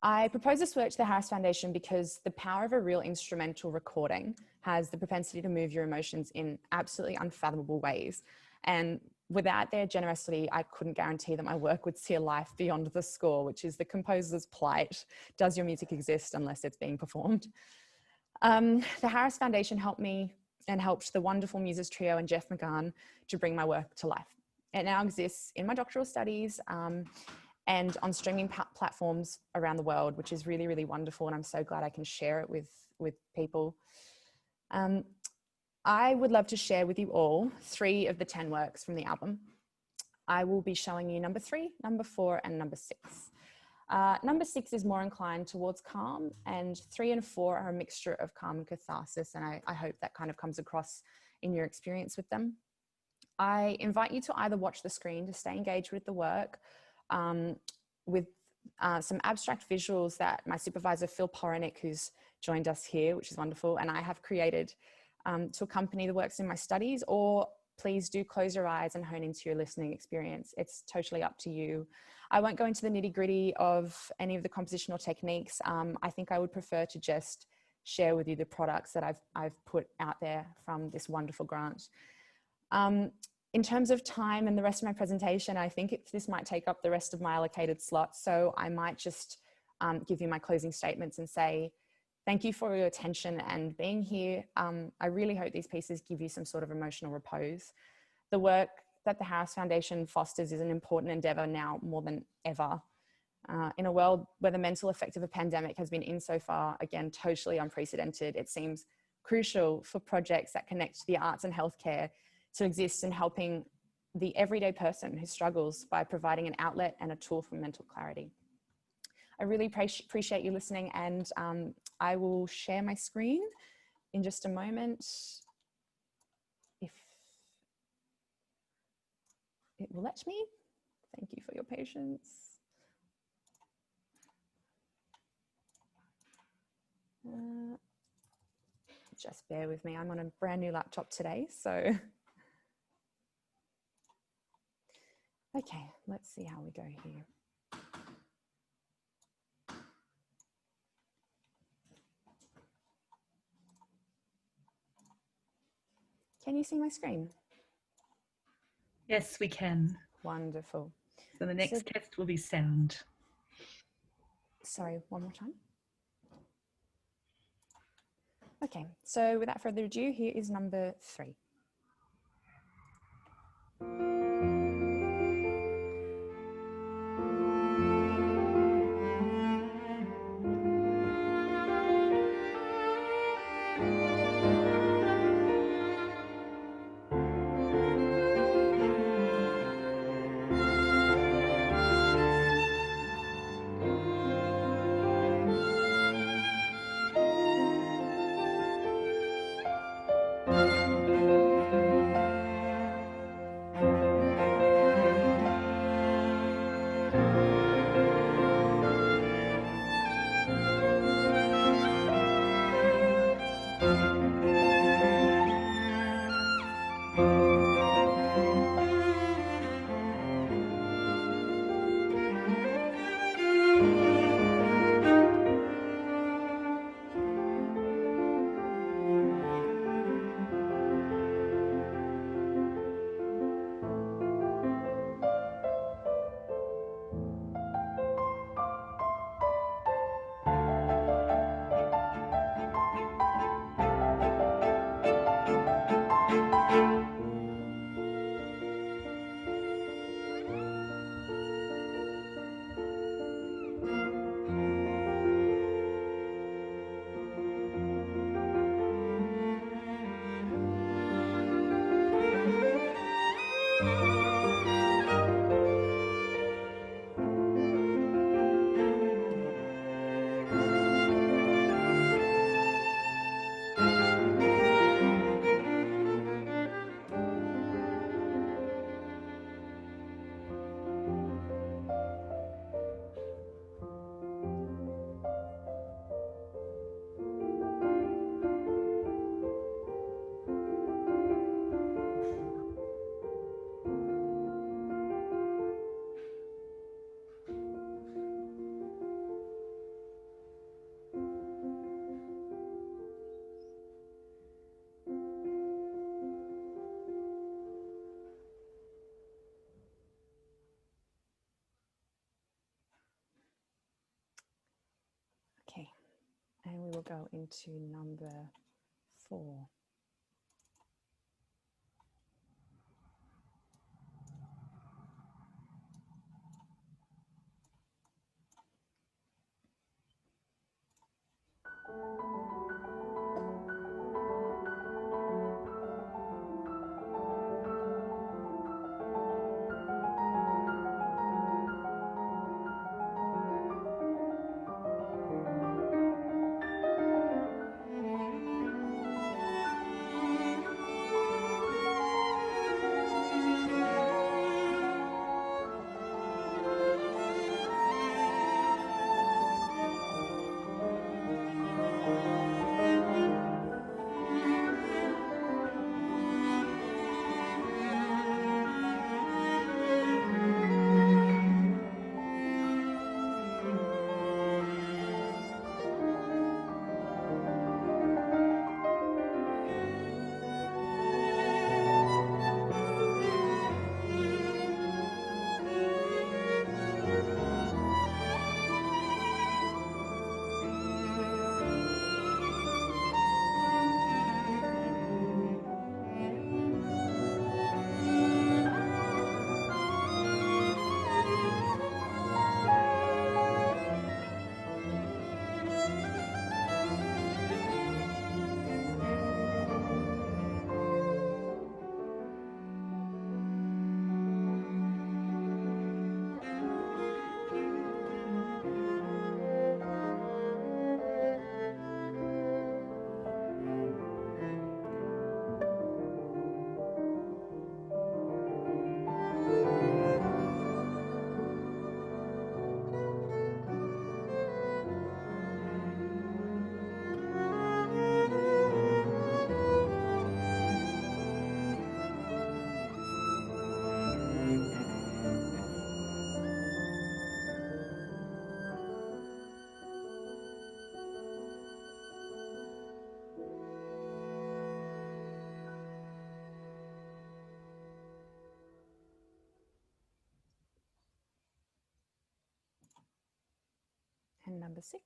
I proposed this work to the Harris Foundation because the power of a real instrumental recording has the propensity to move your emotions in absolutely unfathomable ways. And without their generosity, I couldn't guarantee that my work would see a life beyond the score, which is the composer's plight. Does your music exist unless it's being performed? The Harris Foundation helped me and helped the wonderful Muses Trio and Jeff McGann to bring my work to life. It now exists in my doctoral studies and on streaming platforms around the world, which is really, really wonderful. And I'm so glad I can share it with people. I would love to share with you all 3 of the 10 works from the album. I will be showing you number 3, number 4, and number 6. Number 6 is more inclined towards calm, and 3 and 4 are a mixture of calm and catharsis, and I hope that kind of comes across in your experience with them. I invite you to either watch the screen to stay engaged with the work, with some abstract visuals that my supervisor, Phil Poronic, who's joined us here, which is wonderful, and I have created to accompany the works in my studies, or please do close your eyes and hone into your listening experience. It's totally up to you. I won't go into the nitty-gritty of any of the compositional techniques. I think I would prefer to just share with you the products that I've put out there from this wonderful grant. In terms of time and the rest of my presentation, I think this might take up the rest of my allocated slots, so I might just give you my closing statements and say, thank you for your attention and being here. I really hope these pieces give you some sort of emotional repose. The work that the Harris Foundation fosters is an important endeavour now more than ever. In a world where the mental effect of a pandemic has been insofar, again, totally unprecedented, it seems crucial for projects that connect the arts and healthcare to exist in helping the everyday person who struggles by providing an outlet and a tool for mental clarity. I really appreciate you listening, and I will share my screen in just a moment, if it will let me. Thank you for your patience. Just bear with me, I'm on a brand new laptop today, so. Okay, let's see how we go here. Can you see my screen? Yes, we can. Wonderful. So the next test will be sound. Sorry, one more time. Okay, so without further ado, here is number 3. Okay, and we will go into number 4. and number 6.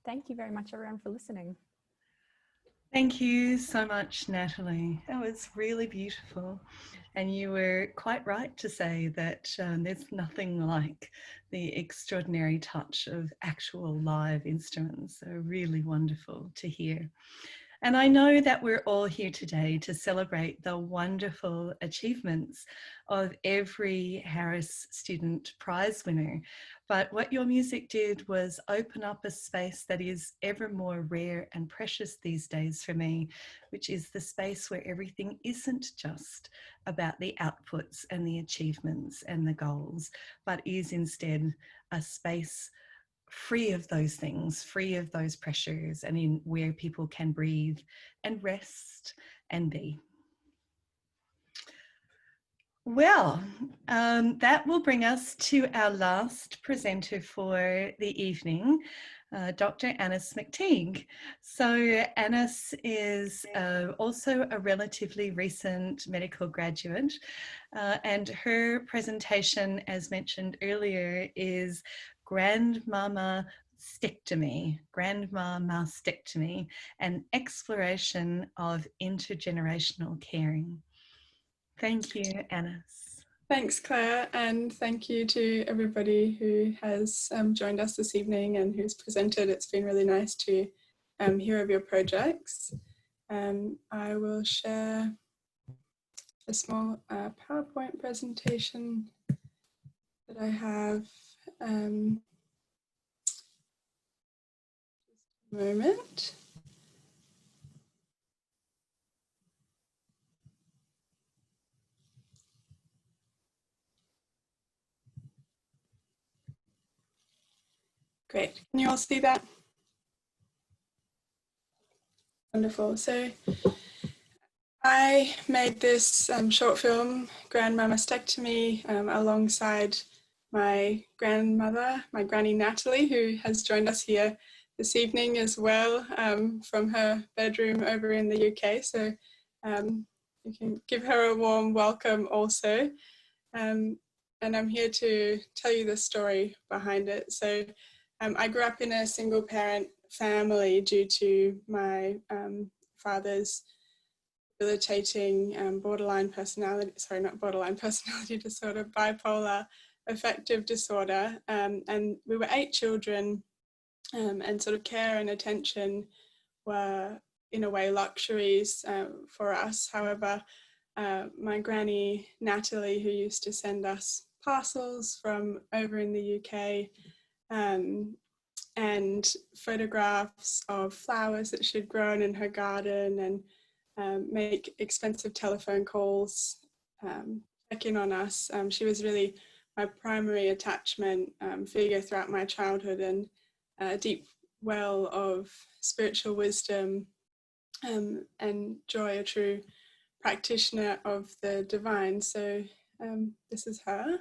Thank you very much, everyone, for listening. Thank you so much, Natalie. That was really beautiful. And you were quite right to say that there's nothing like the extraordinary touch of actual live instruments. So really wonderful to hear. And I know that we're all here today to celebrate the wonderful achievements of every Harris Student Prize winner. But what your music did was open up a space that is ever more rare and precious these days for me, which is the space where everything isn't just about the outputs and the achievements and the goals, but is instead a space free of those things, free of those pressures, and in where people can breathe and rest and be. Well, that will bring us to our last presenter for the evening, Dr. Annis McTeague. So Annis is also a relatively recent medical graduate, and her presentation, as mentioned earlier, is Grandmama Mastectomy, an exploration of intergenerational caring. Thank you, Annis. Thanks, Claire, and thank you to everybody who has joined us this evening and who's presented. It's been really nice to hear of your projects. I will share a small PowerPoint presentation that I have. Just a moment. Great. Can you all see that? Wonderful. So I made this short film, Grandma Mastectomy, alongside my grandmother, my granny Natalie, who has joined us here this evening as well from her bedroom over in the UK. So you can give her a warm welcome also. And I'm here to tell you the story behind it. So I grew up in a single parent family due to my father's debilitating borderline personality, sorry, not borderline personality disorder, bipolar affective disorder. And we were 8 children, and sort of care and attention were in a way luxuries for us. However, my granny Natalie, who used to send us parcels from over in the UK, and photographs of flowers that she'd grown in her garden, and make expensive telephone calls, check in on us. She was really my primary attachment figure throughout my childhood, and a deep well of spiritual wisdom and joy, a true practitioner of the divine. So this is her.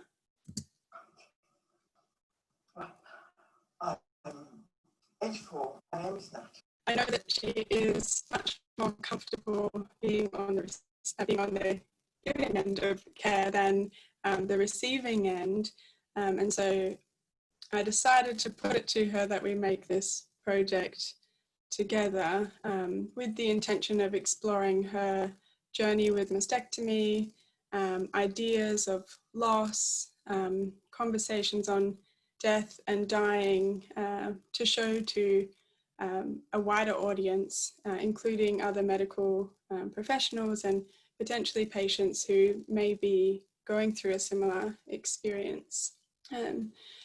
I know that she is much more comfortable being on the giving end of care than the receiving end, and so I decided to put it to her that we make this project together with the intention of exploring her journey with mastectomy, ideas of loss, conversations on death and dying, to show to a wider audience, including other medical professionals and potentially patients who may be going through a similar experience.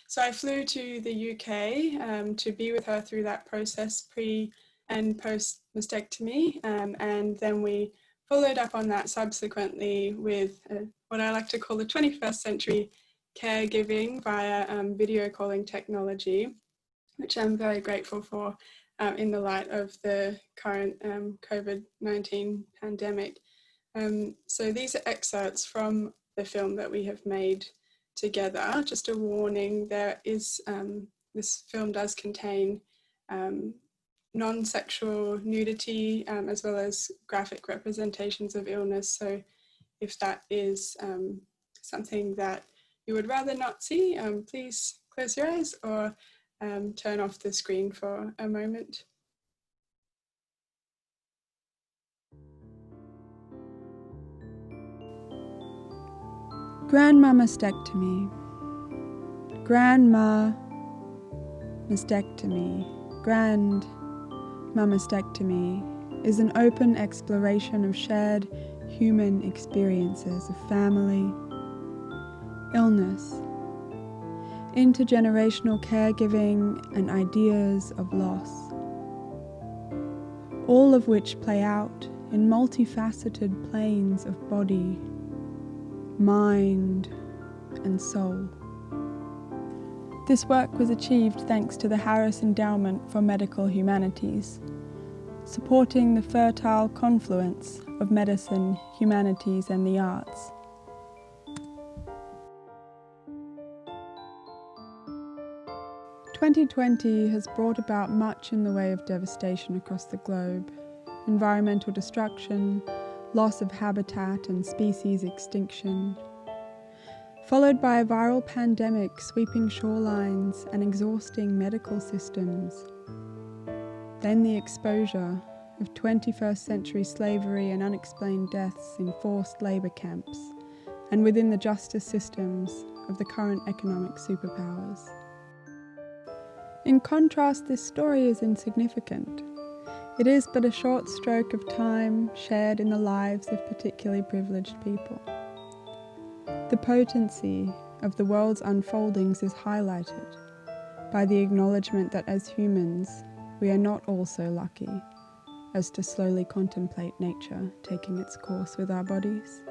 So I flew to the UK to be with her through that process, pre and post mastectomy, and then we followed up on that subsequently with what I like to call the 21st century caregiving via video calling technology, which I'm very grateful for in the light of the current COVID-19 pandemic. So these are excerpts from the film that we have made together. Just a warning, there is, this film does contain non-sexual nudity as well as graphic representations of illness. So if that is something that you would rather not see, please close your eyes or turn off the screen for a moment. Grandma mastectomy. Grandma mastectomy. Grandma mastectomy is an open exploration of shared human experiences of family, illness, intergenerational caregiving, and ideas of loss, all of which play out in multifaceted planes of body, mind, and soul. This work was achieved thanks to the Harris Endowment for Medical Humanities, supporting the fertile confluence of medicine, humanities, and the arts. "2020 has brought about much in the way of devastation across the globe: environmental destruction, loss of habitat and species extinction, followed by a viral pandemic sweeping shorelines and exhausting medical systems. Then the exposure of 21st century slavery and unexplained deaths in forced labour camps and within the justice systems of the current economic superpowers. In contrast, this story is insignificant. It is but a short stroke of time shared in the lives of particularly privileged people. The potency of the world's unfoldings is highlighted by the acknowledgement that as humans, we are not all so lucky as to slowly contemplate nature taking its course with our bodies.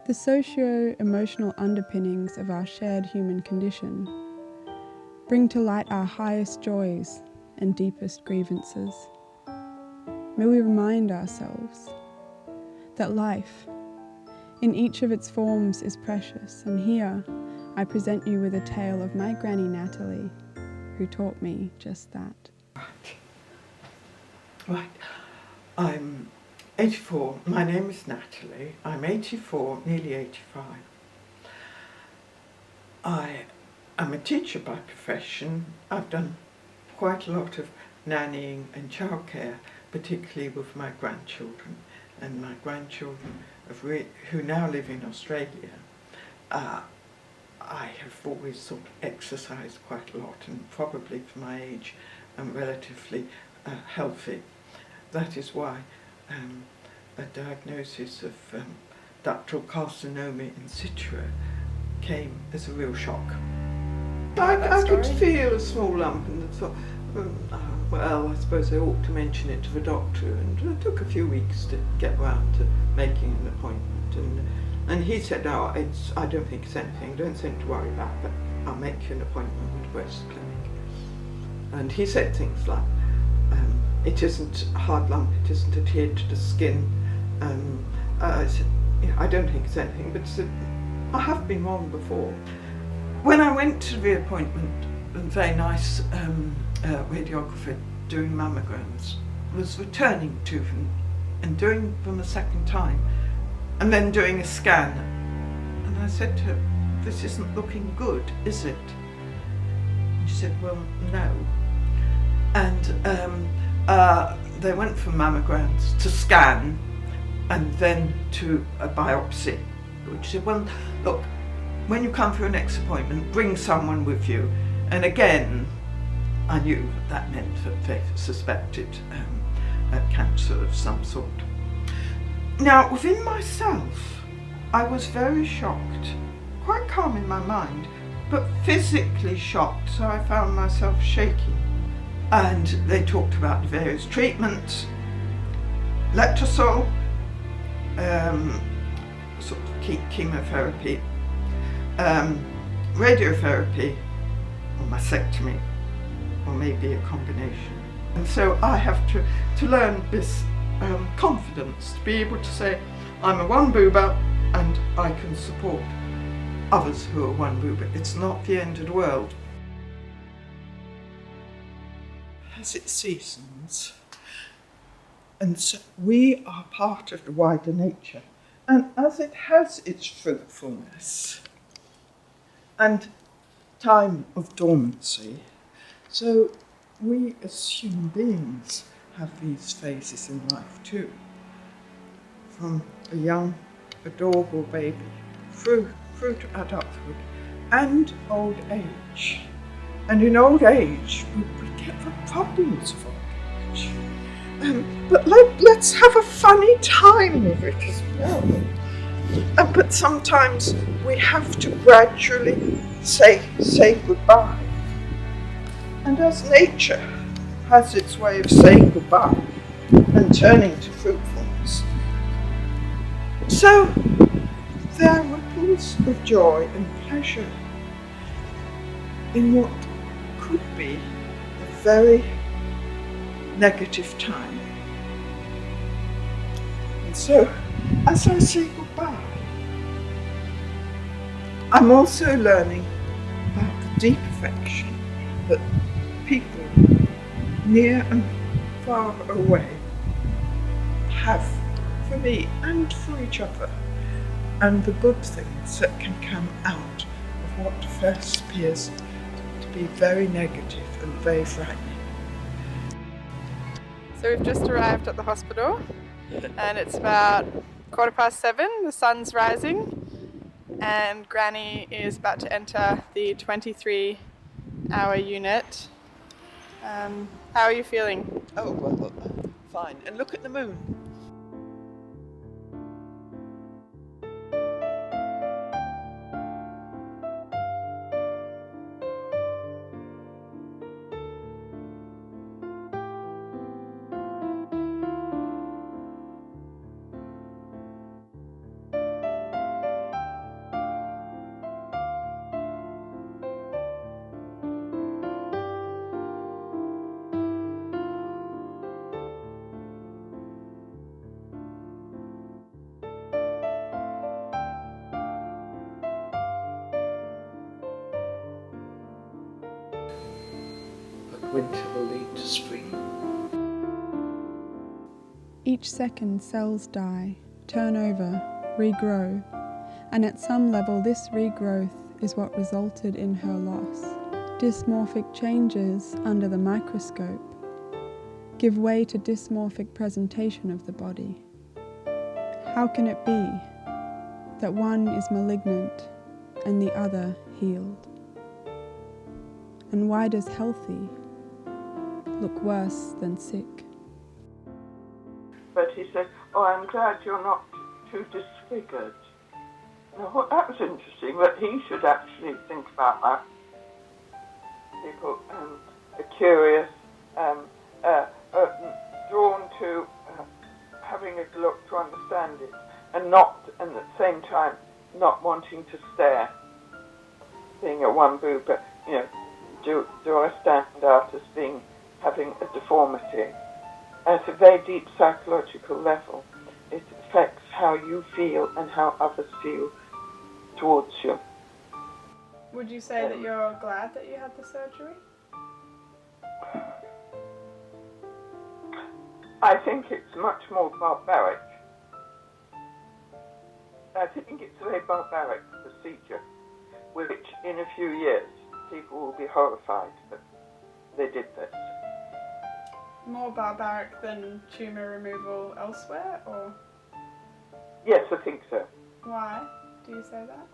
The socio-emotional underpinnings of our shared human condition bring to light our highest joys and deepest grievances. May we remind ourselves that life, in each of its forms, is precious, and here I present you with a tale of my granny Natalie, who taught me just that. Right. I'm 84. My name is Natalie. I'm 84, nearly 85. I am a teacher by profession. I've done quite a lot of nannying and childcare, particularly with my grandchildren. And my grandchildren who now live in Australia, I have always sort of exercised quite a lot, and probably for my age I'm relatively healthy. That is why a diagnosis of ductal carcinoma in situ came as a real shock. I could feel a small lump and thought, well, I suppose I ought to mention it to the doctor, and it took a few weeks to get round to making an appointment, and he said, oh, I don't think it's anything, don't seem to worry about it, I'll make you an appointment with the breast clinic. And he said things like, it isn't a hard lump, it isn't adhered to the skin. I said, I don't think it's anything, but I have been wrong before. When I went to the appointment, a very nice radiographer doing mammograms was returning to them and doing them a second time, and then doing a scan. And I said to her, this isn't looking good, is it? And she said, well, no. And they went from mammograms to scan and then to a biopsy. Which said, well, look, when you come for your next appointment, bring someone with you. And again, I knew that meant that they suspected a cancer of some sort. Now, within myself, I was very shocked, quite calm in my mind, but physically shocked, so I found myself shaking. And they talked about the various treatments, letrozole, sort of chemotherapy, radiotherapy, or mastectomy, or maybe a combination. And so I have to learn this confidence, to be able to say, I'm a one boober and I can support others who are one boober. It's not the end of the world. Has its seasons, and so we are part of the wider nature, and as it has its fruitfulness and time of dormancy, so we as human beings have these phases in life too, from a young adorable baby through to adulthood and old age. And in old age, we get the problems of old age. But let's have a funny time with it as well. But sometimes we have to gradually say goodbye. And as nature has its way of saying goodbye and turning to fruitfulness, so there are ripples of joy and pleasure in what could be a very negative time. And so, as I say goodbye, I'm also learning about the deep affection that people near and far away have for me and for each other, and the good things that can come out of what first appears to be very negative and very frightening. So we've just arrived at the hospital and it's about 7:15, the sun's rising, and Granny is about to enter the 23-hour unit. How are you feeling? Oh, well, fine. And look at the moon. winter will lead to spring. Each second cells die, turn over, regrow, and at some level this regrowth is what resulted in her loss. Dysmorphic changes under the microscope give way to dysmorphic presentation of the body. How can it be that one is malignant and the other healed? And why does healthy look worse than sick? But he said, "Oh, I'm glad you're not too disfigured." Now, that was interesting, but he should actually think about that. People are curious, drawn to having a look to understand it, and at the same time, not wanting to stare. Being a one boob, but do I stand out as having a deformity? At a very deep psychological level, it affects how you feel and how others feel towards you. Would you say that you're glad that you had the surgery? I think it's much more barbaric. I think it's a very barbaric procedure, which in a few years people will be horrified that they did this. More barbaric than tumour removal elsewhere, or? Yes, I think so. Why do you say that?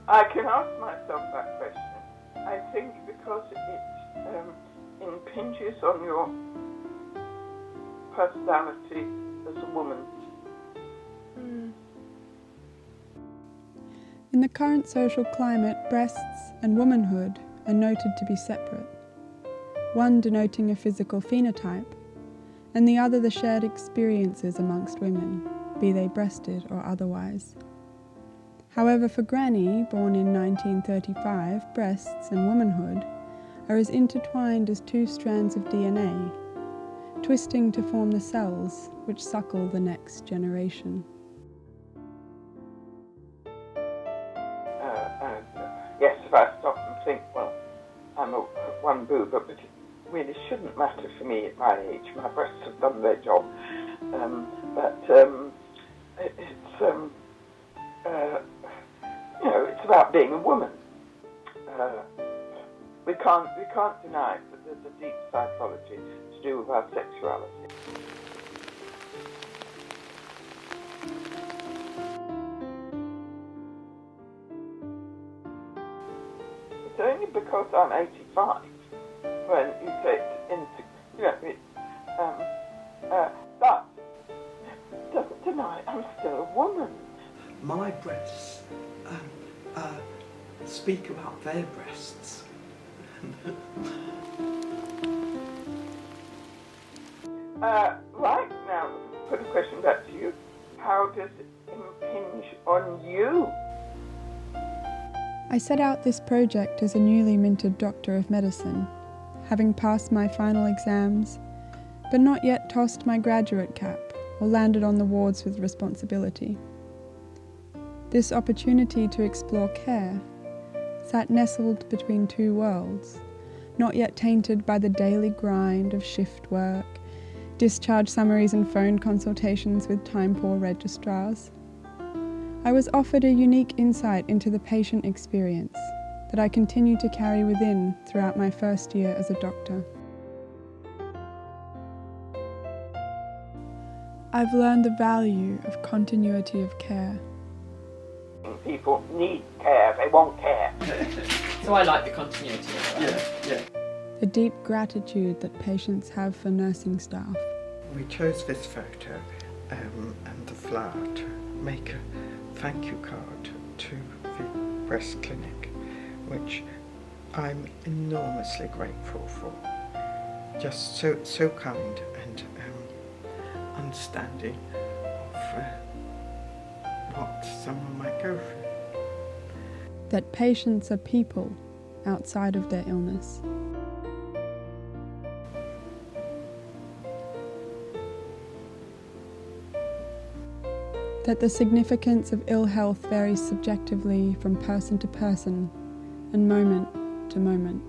I can ask myself that question. I think because it impinges on your personality as a woman. In the current social climate, breasts and womanhood are noted to be separate, one denoting a physical phenotype, and the other the shared experiences amongst women, be they breasted or otherwise. However, for Granny, born in 1935, breasts and womanhood are as intertwined as two strands of DNA, twisting to form the cells which suckle the next generation. Yes, if I stop and think, well, I'm a one boob, but it really shouldn't matter for me at my age. My breasts have done their job. It's about being a woman. We can't deny that there's a deep psychology to do with our sexuality. It's only because I'm 85 when you say it's but it doesn't deny I'm still a woman. My breasts speak about their breasts. Right now, put a question back to you. How does it impinge on you? I set out this project as a newly minted Doctor of Medicine, having passed my final exams, but not yet tossed my graduate cap or landed on the wards with responsibility. This opportunity to explore care sat nestled between two worlds, not yet tainted by the daily grind of shift work, discharge summaries and phone consultations with time-poor registrars. I was offered a unique insight into the patient experience that I continue to carry within throughout my first year as a doctor. I've learned the value of continuity of care. People need care, they want care. So I like the continuity of that. Yeah. The deep gratitude that patients have for nursing staff. We chose this photo and the flower to make a thank you card to the breast clinic, which I'm enormously grateful for. Just so kind and understanding of what someone might go through. That patients are people outside of their illness. that the significance of ill health varies subjectively from person to person and moment to moment.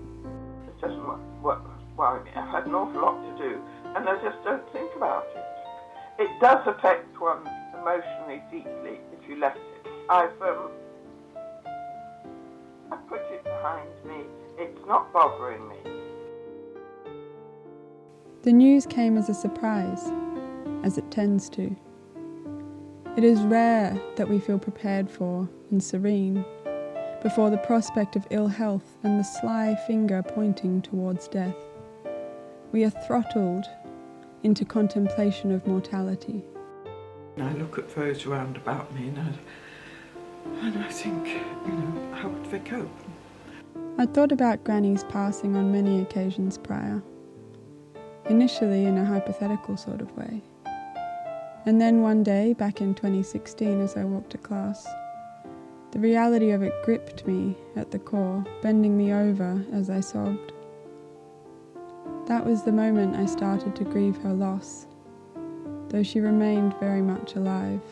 It doesn't worry me. I've had an awful lot to do, and I just don't think about it. It does affect one emotionally deeply if you let it. I put it behind me. It's not bothering me. The news came as a surprise, as it tends to. It is rare that we feel prepared for and serene before the prospect of ill health and the sly finger pointing towards death. We are throttled into contemplation of mortality. I look at those round about me and I think, how would they cope? I thought about Granny's passing on many occasions prior, initially in a hypothetical sort of way. And then one day, back in 2016, as I walked to class, the reality of it gripped me at the core, bending me over as I sobbed. That was the moment I started to grieve her loss, though she remained very much alive.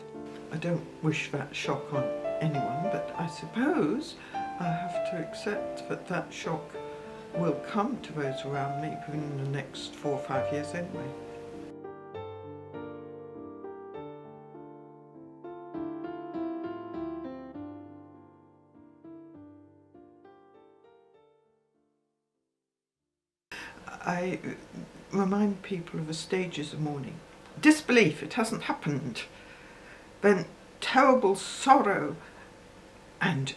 I don't wish that shock on anyone, but I suppose I have to accept that shock will come to those around me within the next 4 or 5 years anyway. I remind people of the stages of mourning. Disbelief, it hasn't happened. Then terrible sorrow and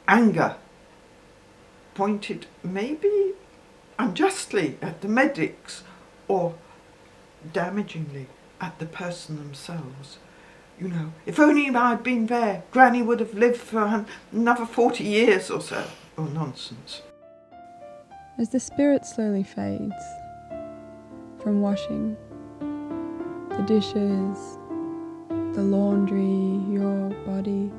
anger, pointed maybe unjustly at the medics or damagingly at the person themselves. If only I'd been there, Granny would have lived for another 40 years or so. Oh, nonsense. As the spirit slowly fades, from washing, the dishes, the laundry, your body,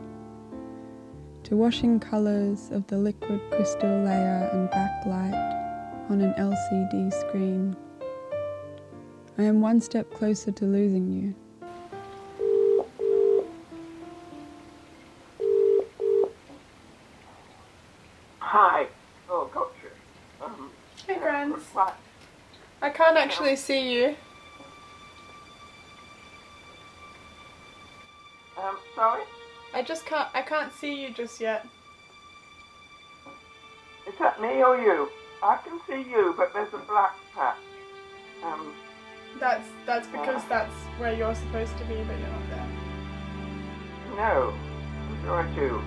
to washing colours of the liquid crystal layer and backlight on an LCD screen, I am one step closer to losing you. Hi. Oh, gotcha. Hey, Grants. I can't actually see you. Sorry? I can't see you just yet. Is that me or you? I can see you, but there's a black patch. That's because that's where you're supposed to be, but you're not there. No, I'm sure I do.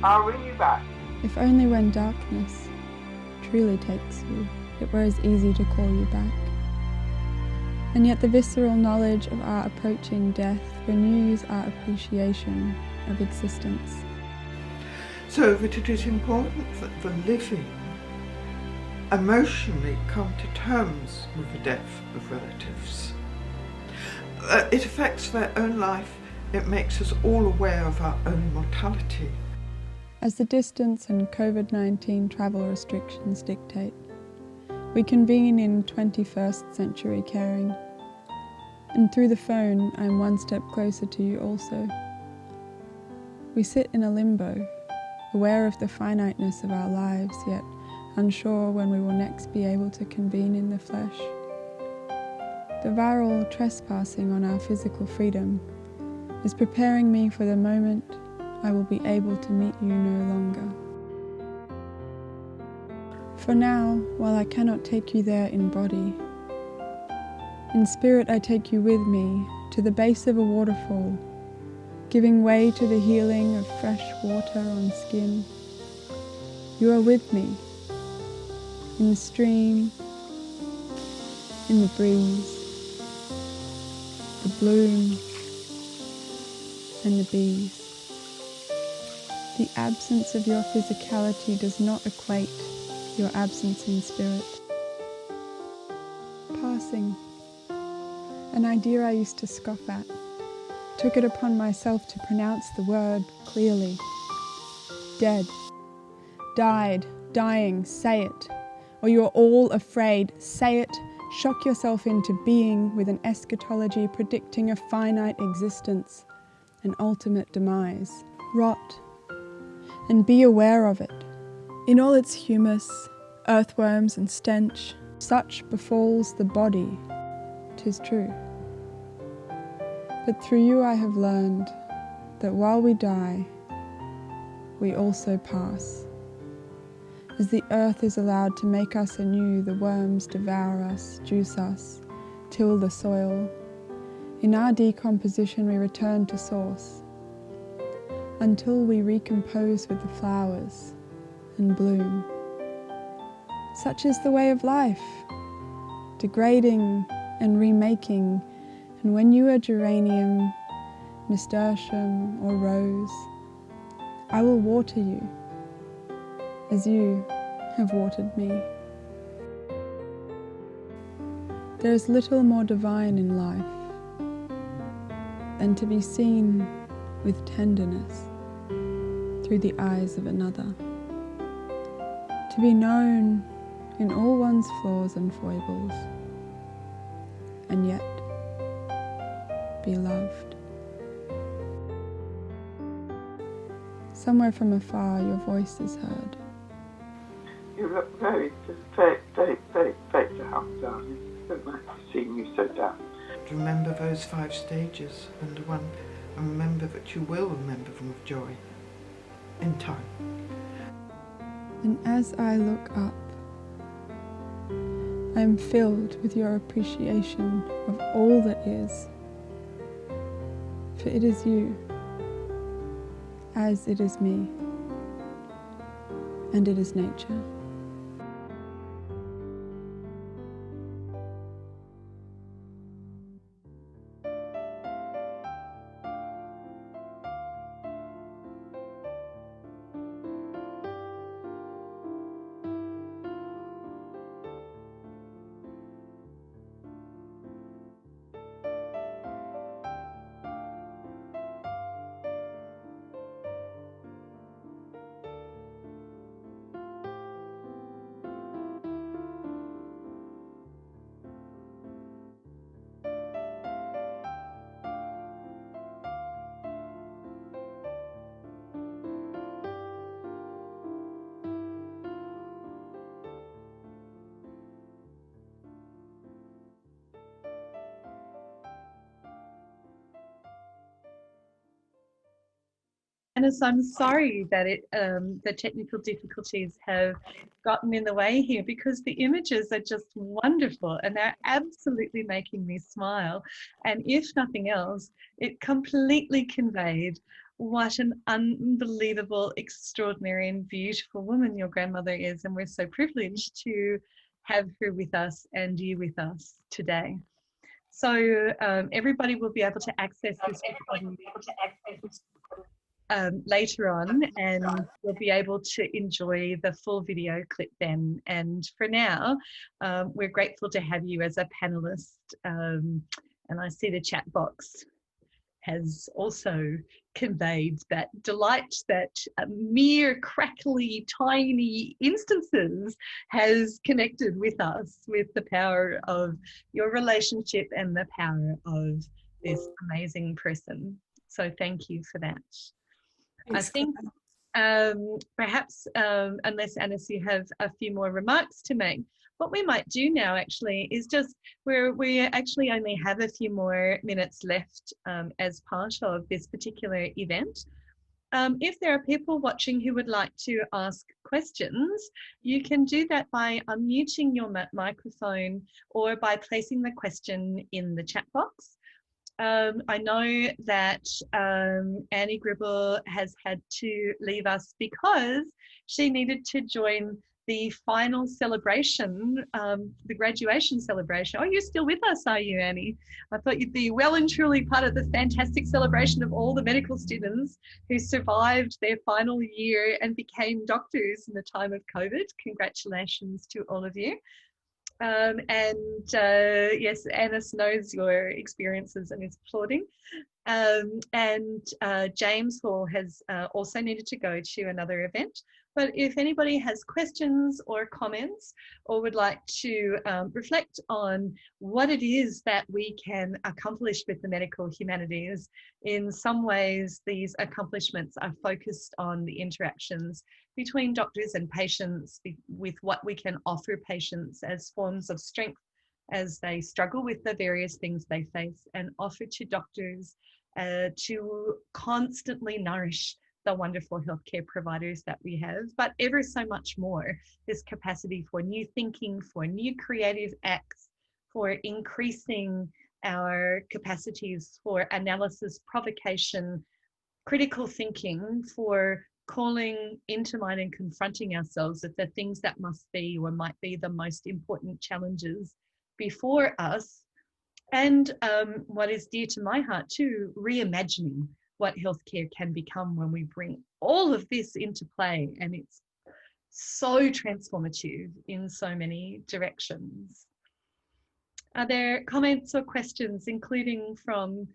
I'll ring you back. If only when darkness truly takes you, it were as easy to call you back. And yet the visceral knowledge of our approaching death renews our appreciation of existence. So that it is important that the living emotionally come to terms with the death of relatives. It affects their own life. It makes us all aware of our own mortality. As the distance and COVID-19 travel restrictions dictate, we convene in 21st century caring. And through the phone, I'm one step closer to you also. We sit in a limbo, aware of the finiteness of our lives, yet unsure when we will next be able to convene in the flesh. The viral trespassing on our physical freedom is preparing me for the moment I will be able to meet you no longer. For now, while I cannot take you there in body, in spirit I take you with me to the base of a waterfall, giving way to the healing of fresh water on skin. You are with me, in the stream, in the breeze, the bloom, and the bees. The absence of your physicality does not equate your absence in spirit. Passing, an idea I used to scoff at, took it upon myself to pronounce the word clearly. Dead, died, dying, say it. Or you are all afraid, say it. Shock yourself into being with an eschatology predicting a finite existence. and ultimate demise, rot, and be aware of it. In all its humus, earthworms and stench, such befalls the body, 'tis true. But through you I have learned that while we die, we also pass. As the earth is allowed to make us anew, the worms devour us, juice us, till the soil. In our decomposition we return to source, until we recompose with the flowers and bloom. Such is the way of life, degrading and remaking, and when you are geranium, nasturtium or rose, I will water you as you have watered me. There is little more divine in life than to be seen with tenderness through the eyes of another, to be known in all one's flaws and foibles, and yet be loved. Somewhere from afar your voice is heard. You look very down, darling. I don't like seeing you so down. Remember those 5 stages, and remember that you will remember them with joy in time. And as I look up, I am filled with your appreciation of all that is. For it is you, as it is me, and it is nature. Annis, I'm sorry that the technical difficulties have gotten in the way here, because the images are just wonderful and they're absolutely making me smile. And if nothing else, it completely conveyed what an unbelievable, extraordinary and beautiful woman your grandmother is. And we're so privileged to have her with us and you with us today. So everybody will be able to access this recording later on, and we'll be able to enjoy the full video clip then. And for now, we're grateful to have you as a panelist. And I see the chat box has also conveyed that delight that mere crackly tiny instances has connected with us, with the power of your relationship and the power of this amazing person. So thank you for that. Thanks. I think perhaps, unless Annis, you have a few more remarks to make, what we might do now actually is just, we actually only have a few more minutes left as part of this particular event. If there are people watching who would like to ask questions, you can do that by unmuting your microphone or by placing the question in the chat box. I know that Annie Gribble has had to leave us because she needed to join the final celebration, the graduation celebration. Oh, you're still with us, are you, Annie? I thought you'd be well and truly part of the fantastic celebration of all the medical students who survived their final year and became doctors in the time of COVID. Congratulations to all of you. Yes, Annis knows your experiences and is applauding. James Hall has also needed to go to another event. But if anybody has questions or comments or would like to reflect on what it is that we can accomplish with the medical humanities, in some ways these accomplishments are focused on the interactions between doctors and patients, with what we can offer patients as forms of strength as they struggle with the various things they face, and offer to doctors to constantly nourish the wonderful healthcare providers that we have, but ever so much more, this capacity for new thinking, for new creative acts, for increasing our capacities for analysis, provocation, critical thinking, for calling into mind and confronting ourselves with the things that must be or might be the most important challenges before us. And what is dear to my heart too, reimagining what healthcare can become when we bring all of this into play. And it's so transformative in so many directions. Are there comments or questions, including from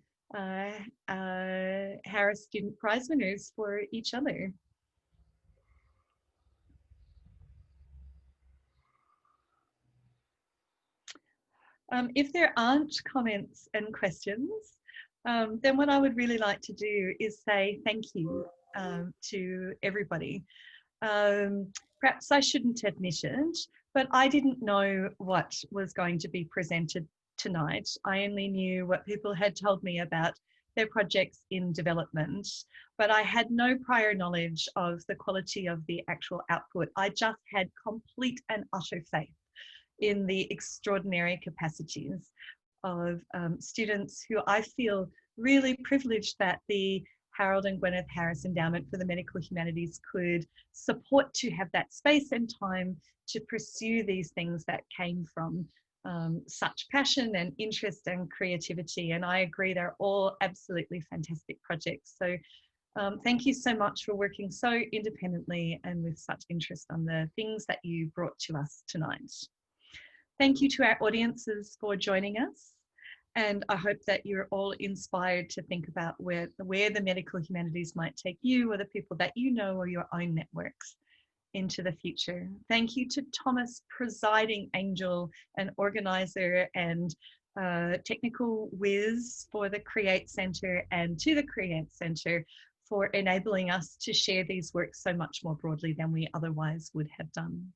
Harris Student Prize winners for each other? If there aren't comments and questions, then what I would really like to do is say thank you to everybody. Perhaps I shouldn't admit it, but I didn't know what was going to be presented tonight. I only knew what people had told me about their projects in development, but I had no prior knowledge of the quality of the actual output. I just had complete and utter faith in the extraordinary capacities of students who I feel really privileged that the Harold and Gwyneth Harris Endowment for the Medical Humanities could support, to have that space and time to pursue these things that came from such passion and interest and creativity. And I agree, they're all absolutely fantastic projects. So thank you so much for working so independently and with such interest on the things that you brought to us tonight. Thank you to our audiences for joining us. And I hope that you're all inspired to think about where the medical humanities might take you or the people that you know or your own networks into the future. Thank you to Thomas, presiding angel and organizer and technical whiz for the Create Centre, and to the Create Centre for enabling us to share these works so much more broadly than we otherwise would have done.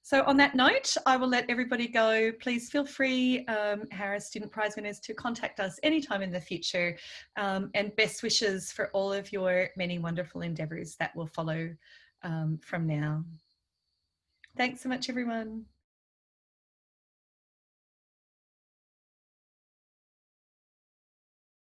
So on that note, I will let everybody go. Please feel free, Harris Student Prize winners, to contact us anytime in the future, and best wishes for all of your many wonderful endeavours that will follow from now. Thanks so much, everyone.